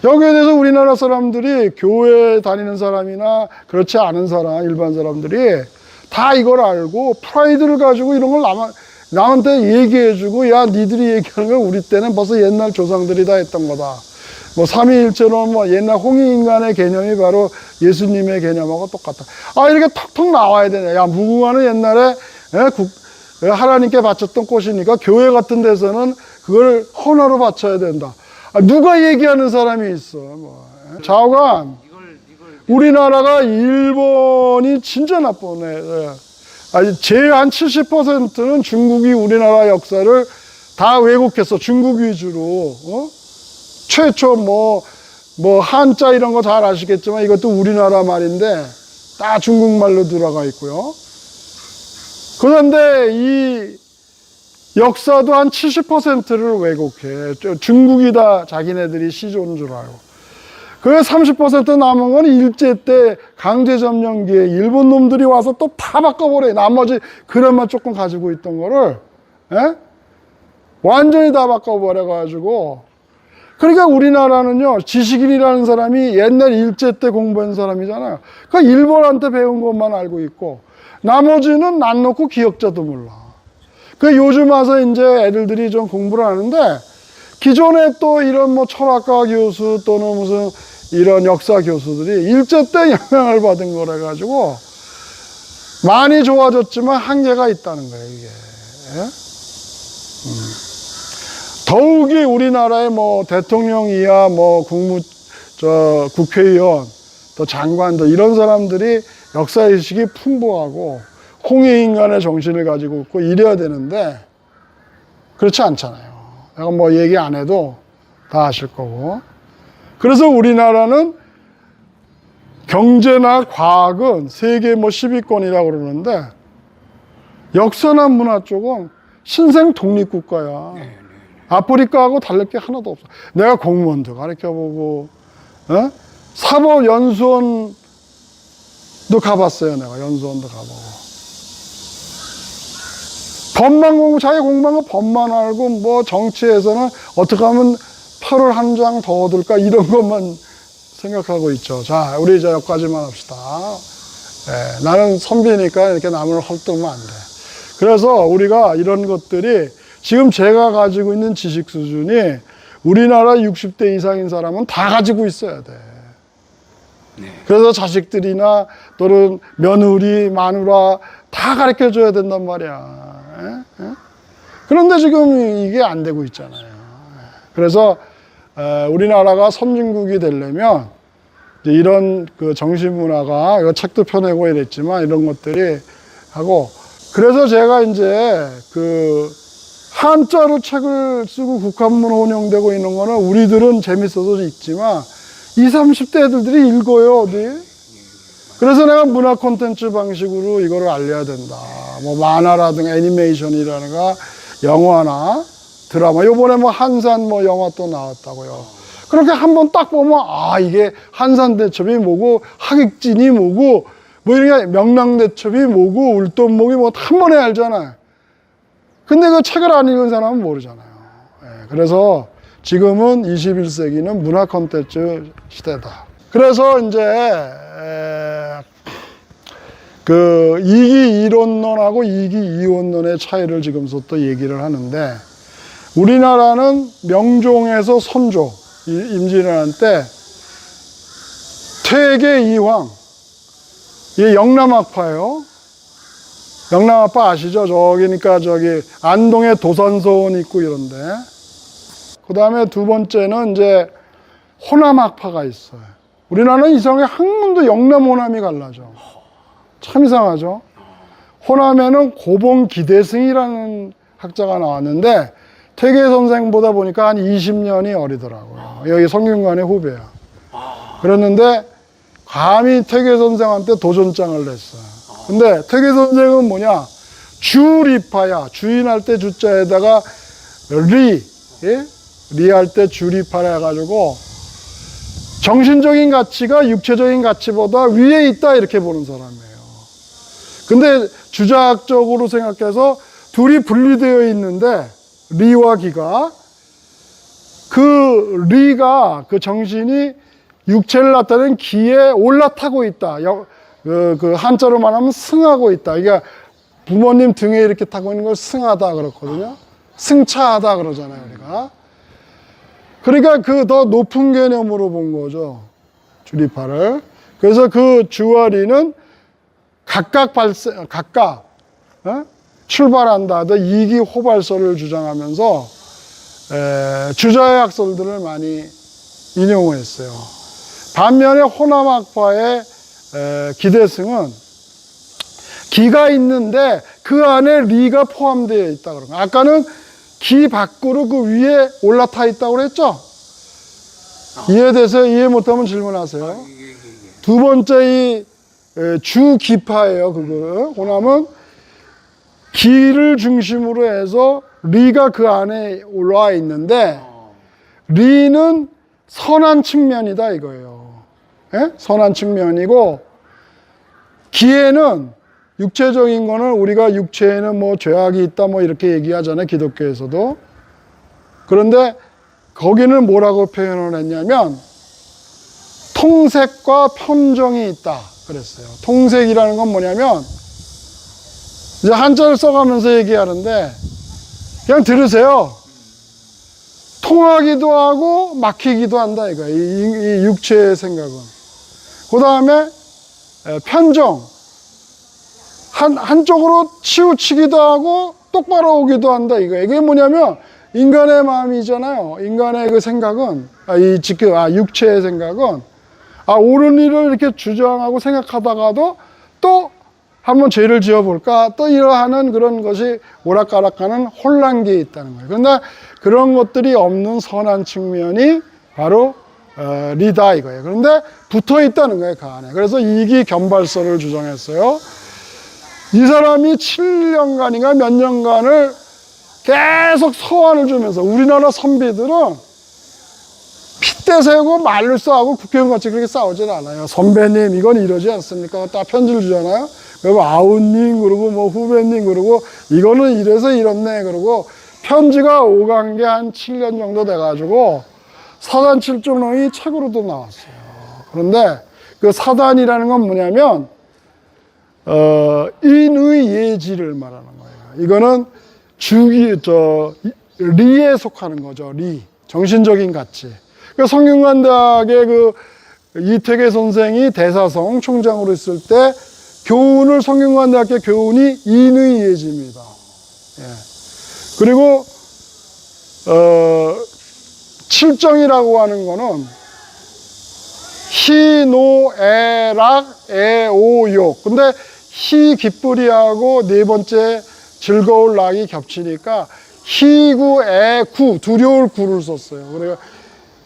여기에 대해서 우리나라 사람들이 교회 다니는 사람이나 그렇지 않은 사람, 일반 사람들이 다 이걸 알고 프라이드를 가지고 이런 걸 남한테 얘기해주고 야 니들이 얘기하는 건 우리 때는 벌써 옛날 조상들이 다 했던 거다. 뭐 삼위일체론 뭐 옛날 홍익인간의 개념이 바로 예수님의 개념하고 똑같다. 아 이렇게 턱턱 나와야 되냐. 야 무궁화는 옛날에 하나님께 바쳤던 꽃이니까 교회 같은 데서는 그걸 헌화로 바쳐야 된다. 아, 누가 얘기하는 사람이 있어. 뭐. 좌우간 우리나라가 일본이 진짜 나쁘네. 제일 한 70%는 중국이 우리나라 역사를 다 왜곡했어. 중국 위주로. 최초 뭐 한자 이런 거 잘 아시겠지만 이것도 우리나라 말인데 다 중국말로 들어가 있고요. 그런데 이 역사도 한 70%를 왜곡해. 중국이 다 자기네들이 시조인 줄 알고. 그래서 30% 남은 건 일제 때 강제 점령기에 일본 놈들이 와서 또 다 바꿔버려. 나머지 그릇만 조금 가지고 있던 거를 완전히 다 바꿔버려가지고. 그러니까 우리나라는요, 지식인이라는 사람이 옛날 일제 때 공부한 사람이잖아요. 그러니까 일본한테 배운 것만 알고 있고, 나머지는 난 놓고 기억자도 몰라. 그 요즘 와서 이제 애들이 좀 공부를 하는데, 기존에 또 이런 뭐 철학과 교수 또는 무슨 이런 역사 교수들이 일제 때 영향을 받은 거라 가지고 많이 좋아졌지만 한계가 있다는 거예요, 이게. 더욱이 우리나라의 뭐 대통령 이하 뭐 국회의원 또 장관들 이런 사람들이 역사의식이 풍부하고 홍익인간의 정신을 가지고 있고 이래야 되는데 그렇지 않잖아요. 내가 뭐 얘기 안 해도 다 아실 거고. 그래서 우리나라는 경제나 과학은 세계 뭐 10위권이라고 그러는데 역사나 문화 쪽은 신생 독립국가야. 아프리카하고 다를 게 하나도 없어. 내가 공무원도 가르쳐보고, 사법연수원 가봤어요. 내가 연수원도 가보고. 법만 공부, 자기 공부한 거 법만 알고, 뭐 정치에서는 어떻게 하면 표를 한 장 더 얻을까, 이런 것만 생각하고 있죠. 자, 우리 이제 여기까지만 합시다. 예, 나는 선비니까 이렇게 남을 헐뜯으면 안 돼. 그래서 우리가 이런 것들이 지금 제가 가지고 있는 지식 수준이 우리나라 60대 이상인 사람은 다 가지고 있어야 돼. 그래서 자식들이나 또는 며느리, 마누라 다 가르쳐 줘야 된단 말이야. 예? 예? 그런데 지금 이게 안 되고 있잖아요. 그래서 우리나라가 선진국이 되려면 이제 이런 그 정신문화가, 이거 책도 펴내고 이랬지만 이런 것들이 하고, 그래서 제가 이제 그 한자로 책을 쓰고 국한문 혼용되고 있는 거는 우리들은 재밌어서 읽지만 20, 30대 애들이 읽어요, 어디? 그래서 내가 문화 콘텐츠 방식으로 이거를 알려야 된다. 뭐 만화라든가 애니메이션이라든가 영화나 드라마, 요번에 뭐 한산 뭐 영화 또 나왔다고요. 그렇게 한번 딱 보면, 아, 이게 한산대첩이 뭐고, 하객진이 뭐고, 뭐 이렇게 명랑대첩이 뭐고, 울돈목이 뭐 한 번에 알잖아요. 근데 그 책을 안 읽은 사람은 모르잖아요. 예, 그래서 지금은 21세기는 문화 콘텐츠 시대다. 그래서 이제 그 이기 이론론하고 이기 이원론의 차이를 지금서 또 얘기를 하는데, 우리나라는 명종에서 선조 임진왜란 퇴계 이황, 이게 영남학파예요. 영남학파 아시죠? 저기니까 저기 안동에 도산서원 있고 이런데. 그 다음에 두 번째는 이제 호남학파가 있어요. 우리나라는 이상하게 학문도 영남 호남이 갈라져. 참 이상하죠? 호남에는 고봉기대승이라는 학자가 나왔는데 퇴계 선생보다 보니까 한 20년이 어리더라고요. 여기 성균관의 후배야. 그랬는데 감히 퇴계 선생한테 도전장을 냈어요. 근데 퇴계 선생은 뭐냐? 주리파야. 주인할 때 주자에다가 리, 예? 리할 때 주리파라 해가지고 정신적인 가치가 육체적인 가치보다 위에 있다, 이렇게 보는 사람이에요. 근데 주자학적으로 생각해서 둘이 분리되어 있는데, 리와 기가, 그 리가 그 정신이 육체를 나타낸 기에 올라타고 있다. 그 한자로 말하면 승하고 있다. 이게 부모님 등에 이렇게 타고 있는 걸 승하다 그렇거든요. 승차하다 그러잖아요, 우리가. 그러니까 그 더 높은 개념으로 본 거죠, 주리파를. 그래서 그 주와 리는 각각 출발한다. 이기 호발설을 주장하면서 주자의 학설들을 많이 인용을 했어요. 반면에 호남학파의 기대승은 기가 있는데 그 안에 리가 포함되어 있다 그런 거. 아까는 기 밖으로 그 위에 올라타 있다고 그랬죠? 이해되세요? 이해 못하면 질문하세요. 두 번째 이 주기파예요. 그거 호남은 기를 중심으로 해서 리가 그 안에 올라와 있는데, 리는 선한 측면이다 이거예요. 예? 선한 측면이고, 기에는 육체적인 거는 우리가 육체에는 뭐 죄악이 있다 뭐 이렇게 얘기하잖아요, 기독교에서도. 그런데 거기는 뭐라고 표현을 했냐면 통색과 편정이 있다 그랬어요. 통색이라는 건 뭐냐면, 이제 한자를 써가면서 얘기하는데 그냥 들으세요. 통하기도 하고 막히기도 한다 이거야, 이 육체의 생각은. 그 다음에 편정, 한쪽으로 치우치기도 하고 똑바로 오기도 한다 이거야. 이게 뭐냐면 인간의 마음이잖아요. 인간의 그 생각은, 육체의 생각은, 옳은 일을 이렇게 주장하고 생각하다가도 또 한번 죄를 지어볼까, 또 이러하는 그런 것이 오락가락하는 혼란기에 있다는 거예요. 그런데 그런 것들이 없는 선한 측면이 바로 리다 이거예요. 그런데 붙어 있다는 거예요, 그 안에. 그래서 이기 견발설을 주장했어요. 이 사람이 7년간인가 몇 년간을 계속 서한을 주면서, 우리나라 선비들은 떼세우고 말을 싸우고 국회의원같이 그렇게 싸우진 않아요. 선배님 이건 이러지 않습니까? 딱 편지를 주잖아요. 그리고 아우님 그러고 뭐 후배님 그러고 이거는 이래서 이렇네 그러고 편지가 오간 게 한 7년 정도 돼가지고 사단 7종론이 책으로도 나왔어요. 그런데 그 사단이라는 건 뭐냐면 인의 예지를 말하는 거예요. 이거는 리에 속하는 거죠. 리 정신적인 가치. 그 성균관대학의 그 이태계 선생이 대사성 총장으로 있을 때 교훈을 성균관대학교 교훈이 인의 예지입니다. 예. 그리고 7정이라고 하는 거는 희노애락 애오욕. 근데 희 기쁘리하고 네 번째 즐거울 락이 겹치니까 희구 애구 두려울 구를 썼어요. 그래서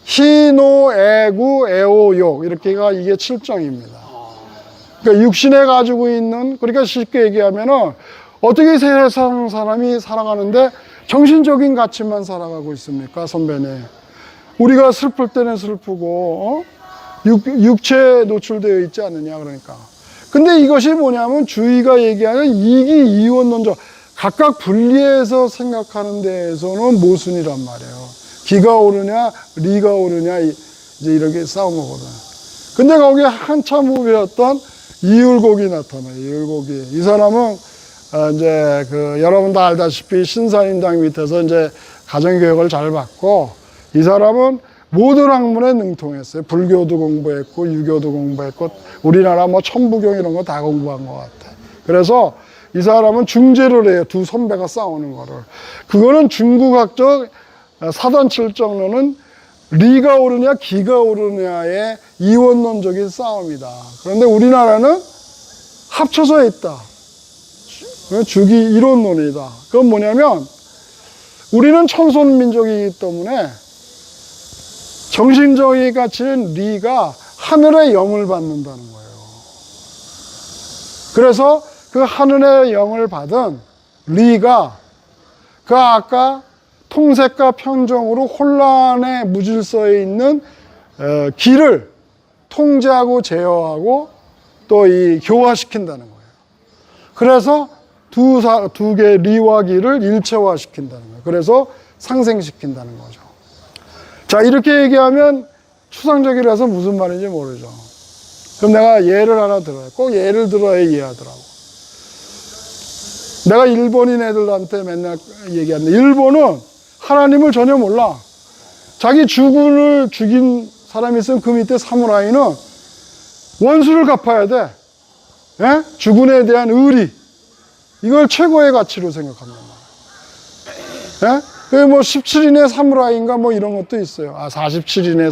희노애구 애오욕 이렇게가 이게 7정입니다. 그러니까 육신에 가지고 있는 그러니까 쉽게 얘기하면은 어떻게 세상 사람이 살아가는데 정신적인 가치만 살아가고 있습니까, 선배님? 우리가 슬플 때는 슬프고 육체에 노출되어 있지 않느냐 그러니까. 근데 이것이 뭐냐면 주의가 얘기하는 이기 이원론적 각각 분리해서 생각하는 데에서는 모순이란 말이에요. 기가 오르냐 리가 오르냐 이제 이렇게 싸운 거거든. 근데 거기에 한참 후배였던 이율곡이 나타나요. 이율곡이 이 사람은 이제 그 여러분도 알다시피 신사임당 밑에서 이제 가정교육을 잘 받고 이 사람은 모든 학문에 능통했어요. 불교도 공부했고 유교도 공부했고 우리나라 뭐 천부경 이런 거 다 공부한 것 같아. 그래서 이 사람은 중재를 해요. 두 선배가 싸우는 거를. 그거는 중국학적 사단 7정론은 리가 오르냐 기가 오르냐의 이원론적인 싸움이다. 그런데 우리나라는 합쳐져 있다. 주기 이론론이다. 그건 뭐냐면 우리는 천손민족이기 때문에 정신적인 가치는 리가 하늘의 영을 받는다는 거예요. 그래서 그 하늘의 영을 받은 리가 그 아까 통색과 편정으로 혼란의 무질서에 있는 기를 통제하고 제어하고 또 이 교화시킨다는 거예요. 그래서 두 개의 리와 기를 일체화시킨다는 거예요. 그래서 상생시킨다는 거죠. 자, 이렇게 얘기하면 추상적이라서 무슨 말인지 모르죠. 그럼 내가 예를 하나 들어요. 꼭 예를 들어야 이해하더라고. 내가 일본인 애들한테 맨날 얘기하는데 일본은 하나님을 전혀 몰라. 자기 주군을 죽인 사람이 있으면 그 밑에 사무라이는 원수를 갚아야 돼. 예? 주군에 대한 의리. 이걸 최고의 가치로 생각한단 말이에요. 예? 뭐 17인의 사무라이인가 뭐 이런 것도 있어요. 47인의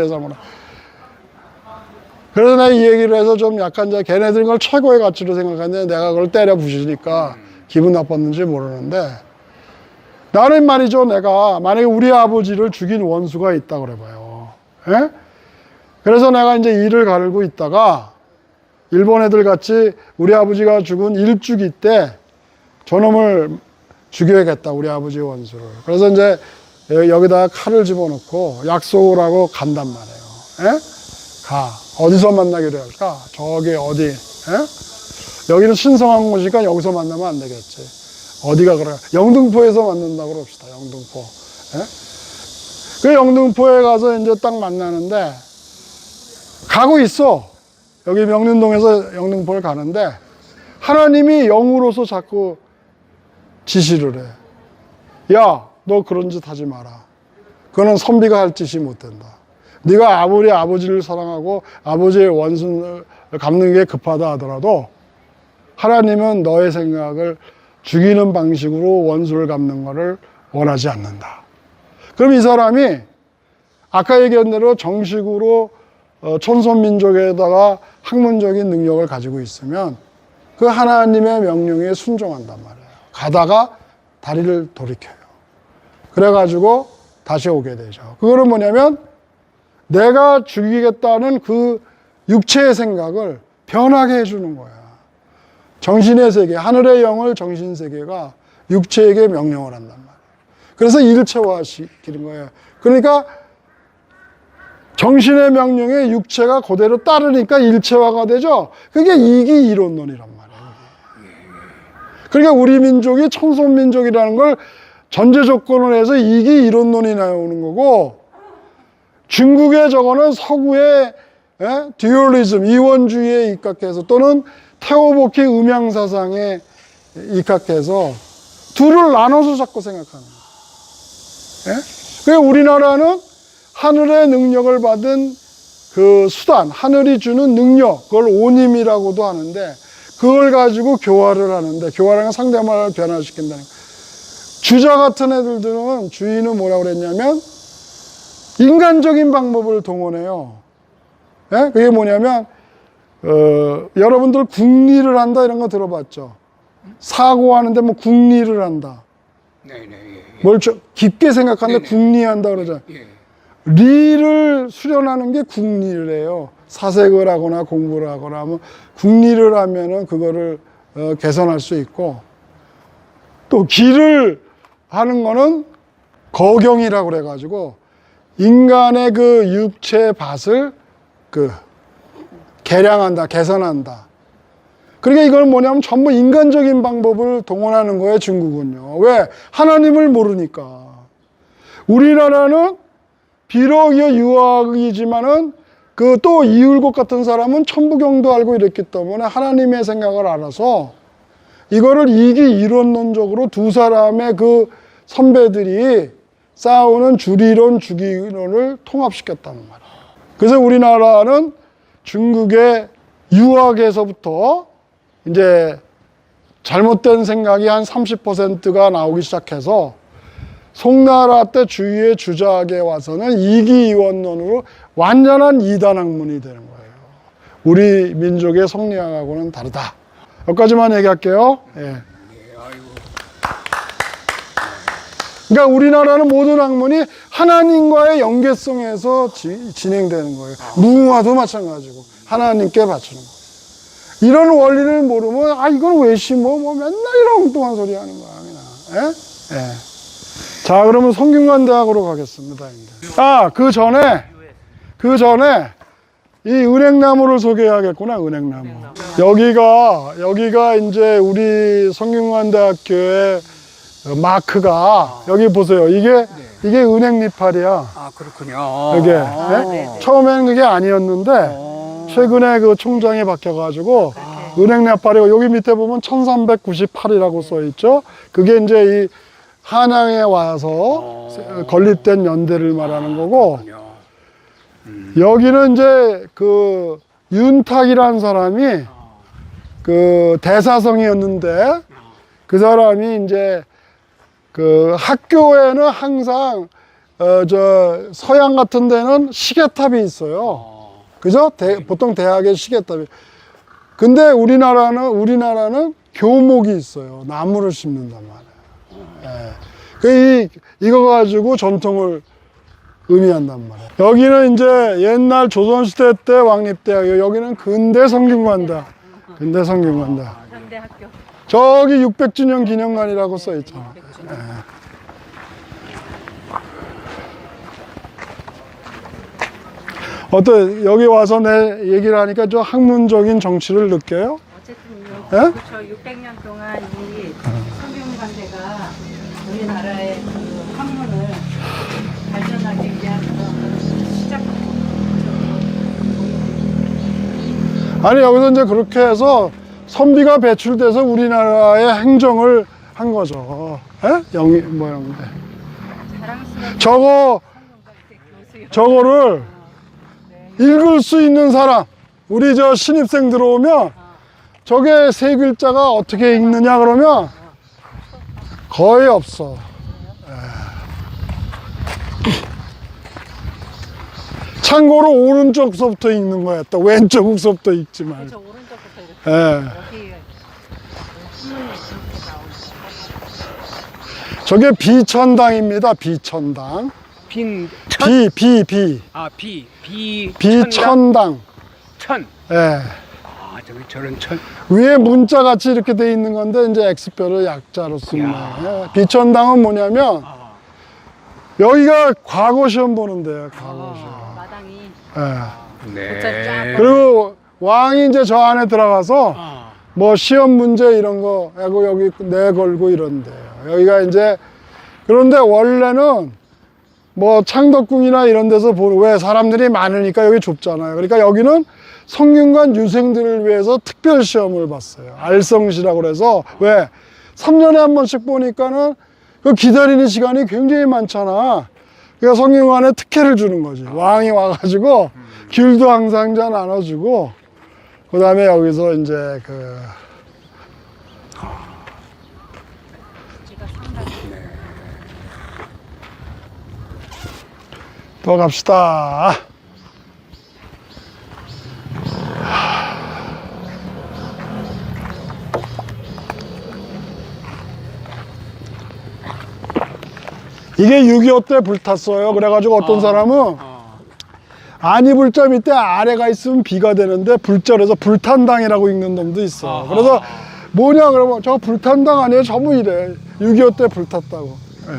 사무라이. 그래서 내가 이 얘기를 해서 좀 약간 이제 걔네들은 걸 최고의 가치로 생각하는데 내가 그걸 때려 부시니까 기분 나빴는지 모르는데 나는 말이죠. 내가 만약에 우리 아버지를 죽인 원수가 있다 그래 봐요. 예? 그래서 내가 이제 일을 가르고 있다가 일본 애들 같이 우리 아버지가 죽은 일주기 때 저놈을 죽여야겠다. 우리 아버지 원수를. 그래서 이제 여기다가 칼을 집어넣고 약속을 하고 간단 말이에요. 예? 가. 어디서 만나기로 할까? 저기 어디? 예? 여기는 신성한 곳이니까 여기서 만나면 안 되겠지. 어디가 그래? 영등포에서 만난다고 그럽시다. 영등포. 예? 그 영등포에 가서 이제 딱 만나는데 가고 있어. 여기 명륜동에서 영등포를 가는데 하나님이 영으로서 자꾸 지시를 해. 야, 너 그런 짓 하지 마라. 그거는 선비가 할 짓이 못 된다. 네가 아무리 아버지를 사랑하고 아버지의 원수를 갚는 게 급하다 하더라도 하나님은 너의 생각을 죽이는 방식으로 원수를 갚는 것을 원하지 않는다. 그럼 이 사람이 아까 얘기한 대로 정식으로 천손민족에다가 학문적인 능력을 가지고 있으면 그 하나님의 명령에 순종한단 말이에요. 가다가 다리를 돌이켜요. 그래가지고 다시 오게 되죠. 그거는 뭐냐면 내가 죽이겠다는 그 육체의 생각을 변하게 해주는 거야. 정신의 세계, 하늘의 영을 정신 세계가 육체에게 명령을 한단 말이에요. 그래서 일체화시키는 거예요. 그러니까 정신의 명령에 육체가 그대로 따르니까 일체화가 되죠. 그게 이기 이론론이란 말이에요. 그러니까 우리 민족이 청소민족이라는 걸 전제 조건을 해서 이기 이론론이 나오는 거고, 중국의 저거는 서구의 듀얼리즘, 이원주의에 입각해서 또는 태오보키 음양사상에 입각해서 둘을 나눠서 자꾸 생각하는 거예요. 그러니까 우리나라는 하늘의 능력을 받은 그 수단, 하늘이 주는 능력, 그걸 오님이라고도 하는데, 그걸 가지고 교화를 하는데, 교화라는 건 상대방을 변화시킨다는 거예요. 주자 같은 애들들은, 주인은 뭐라고 그랬냐면 인간적인 방법을 동원해요. 그게 뭐냐면 여러분들 궁리를 한다 이런 거 들어봤죠? 사고하는데 뭐 궁리를 한다. 네네. 뭘 깊게 생각하는데 네네. 궁리한다 그러잖아요. 예. 리를 수련하는 게 궁리를 해요. 사색을 하거나 공부를 하거나 하면 궁리를 하면은 그거를 개선할 수 있고, 또 기를 하는 거는 거경이라고 그래가지고 인간의 그 육체 밭을 개량한다, 개선한다. 그러니까 이걸 뭐냐면 전부 인간적인 방법을 동원하는 거예요, 중국은요. 왜? 하나님을 모르니까. 우리나라는 비록 유학이지만은 그 또 이울곡 같은 사람은 천부경도 알고 이랬기 때문에 하나님의 생각을 알아서 이거를 이기 이론론적으로 두 사람의 그 선배들이 싸우는 주리론, 주기론을 통합시켰다는 말이에요. 그래서 우리나라는 중국의 유학에서부터 이제 잘못된 생각이 한 30%가 나오기 시작해서 송나라 때 주위의 주작에 와서는 이기이원론으로 완전한 이단학문이 되는 거예요. 우리 민족의 성리학하고는 다르다. 여기까지만 얘기할게요. 예. 그러니까 우리나라는 모든 학문이 하나님과의 연계성에서 진행되는 거예요. 무궁화도 마찬가지고 하나님께 바치는 거예요. 이런 원리를 모르면 이건 왜 심어? 뭐 맨날 이런 엉뚱한 소리 하는 거야 그냥. 예? 예. 자, 그러면 성균관대학으로 가겠습니다. 그 전에 이 은행나무를 소개해야겠구나. 은행나무. 여기가 이제 우리 성균관대학교의 마크가, 여기 보세요. 이게 은행잎알이야. 아, 그렇군요. 이게 네. 처음에는 그게 아니었는데 최근에 그 총장이 바뀌어가지고 은행잎알이고, 여기 밑에 보면 1398이라고 써 있죠. 그게 이제 이 한양에 와서 건립된 연대를 말하는 거고, 여기는 이제 그 윤탁이라는 사람이 그 대사성이었는데, 그 사람이 이제 그 학교에는 항상 서양 같은 데는 시계탑이 있어요. 그죠? 보통 대학에 시계탑이. 근데 우리나라는 교목이 있어요. 나무를 심는단 말이에요. 예. 이거 가지고 전통을 의미한단 말이에요. 여기는 이제 옛날 조선시대 때 왕립대학이에요. 여기는 근대 성균관대학. 근대 성균관대학. 현대학교. 저기 600주년 기념관이라고 써 있잖아. 예. 어때? 여기 와서 내 얘기를 하니까 좀 학문적인 정치를 느껴요? 어쨌든요. 예? 그렇죠. 600년 동안 이 성균관대가 우리나라의 그 학문을 발전하기 위한 시작부터. 아니, 여기서 이제 그렇게 해서 선비가 배출돼서 우리나라의 행정을 한 거죠. 예? 이런 데. 자랑스러운 저거를 교수요. 읽을 수 있는 사람, 우리 저 신입생 들어오면 저게 세 글자가 어떻게 읽느냐 그러면 거의 없어. 참고로 오른쪽서부터 읽는 거야. 또 왼쪽서부터 읽지 말고. 저 오른쪽부터 이렇게 예. 여기 한문이 이렇게 나오는. 저게 비천당입니다. 비천당. 빈 비천당. 천. 예. 아, 저기 저런 천. 위에 문자 같이 이렇게 돼 있는 건데 이제 X표를 약자로 쓰는 거예요. 비천당은 뭐냐면 여기가 과거 시험 보는 데요. 과거 시험. 마당이 예. 네. 그리고 왕이 이제 저 안에 들어가서 아, 뭐 시험 문제 이런 거 하고 여기 내걸고 이런데요. 여기가 이제 그런데 원래는 뭐 창덕궁이나 이런 데서 보는 왜 사람들이 많으니까 여기 좁잖아요. 그러니까 여기는 성균관 유생들을 위해서 특별 시험을 봤어요. 알성시라고 그래서 왜 3년에 한 번씩 보니까는 그 기다리는 시간이 굉장히 많잖아. 그러니까 성균관에 특혜를 주는 거지. 왕이 와가지고 귤도 항상 한 잔 나눠주고 그 다음에 여기서 이제 더 갑시다. 이게 6.25 때 불탔어요. 그래가지고 어떤 사람은 안이 불자 밑에 아래가 있으면 비가 되는데 불절에서 불탄당이라고 읽는 놈도 있어. 그래서 뭐냐 그러면 저 불탄당 아니에요? 전부 이래. 6.25 때 불탔다고. 예.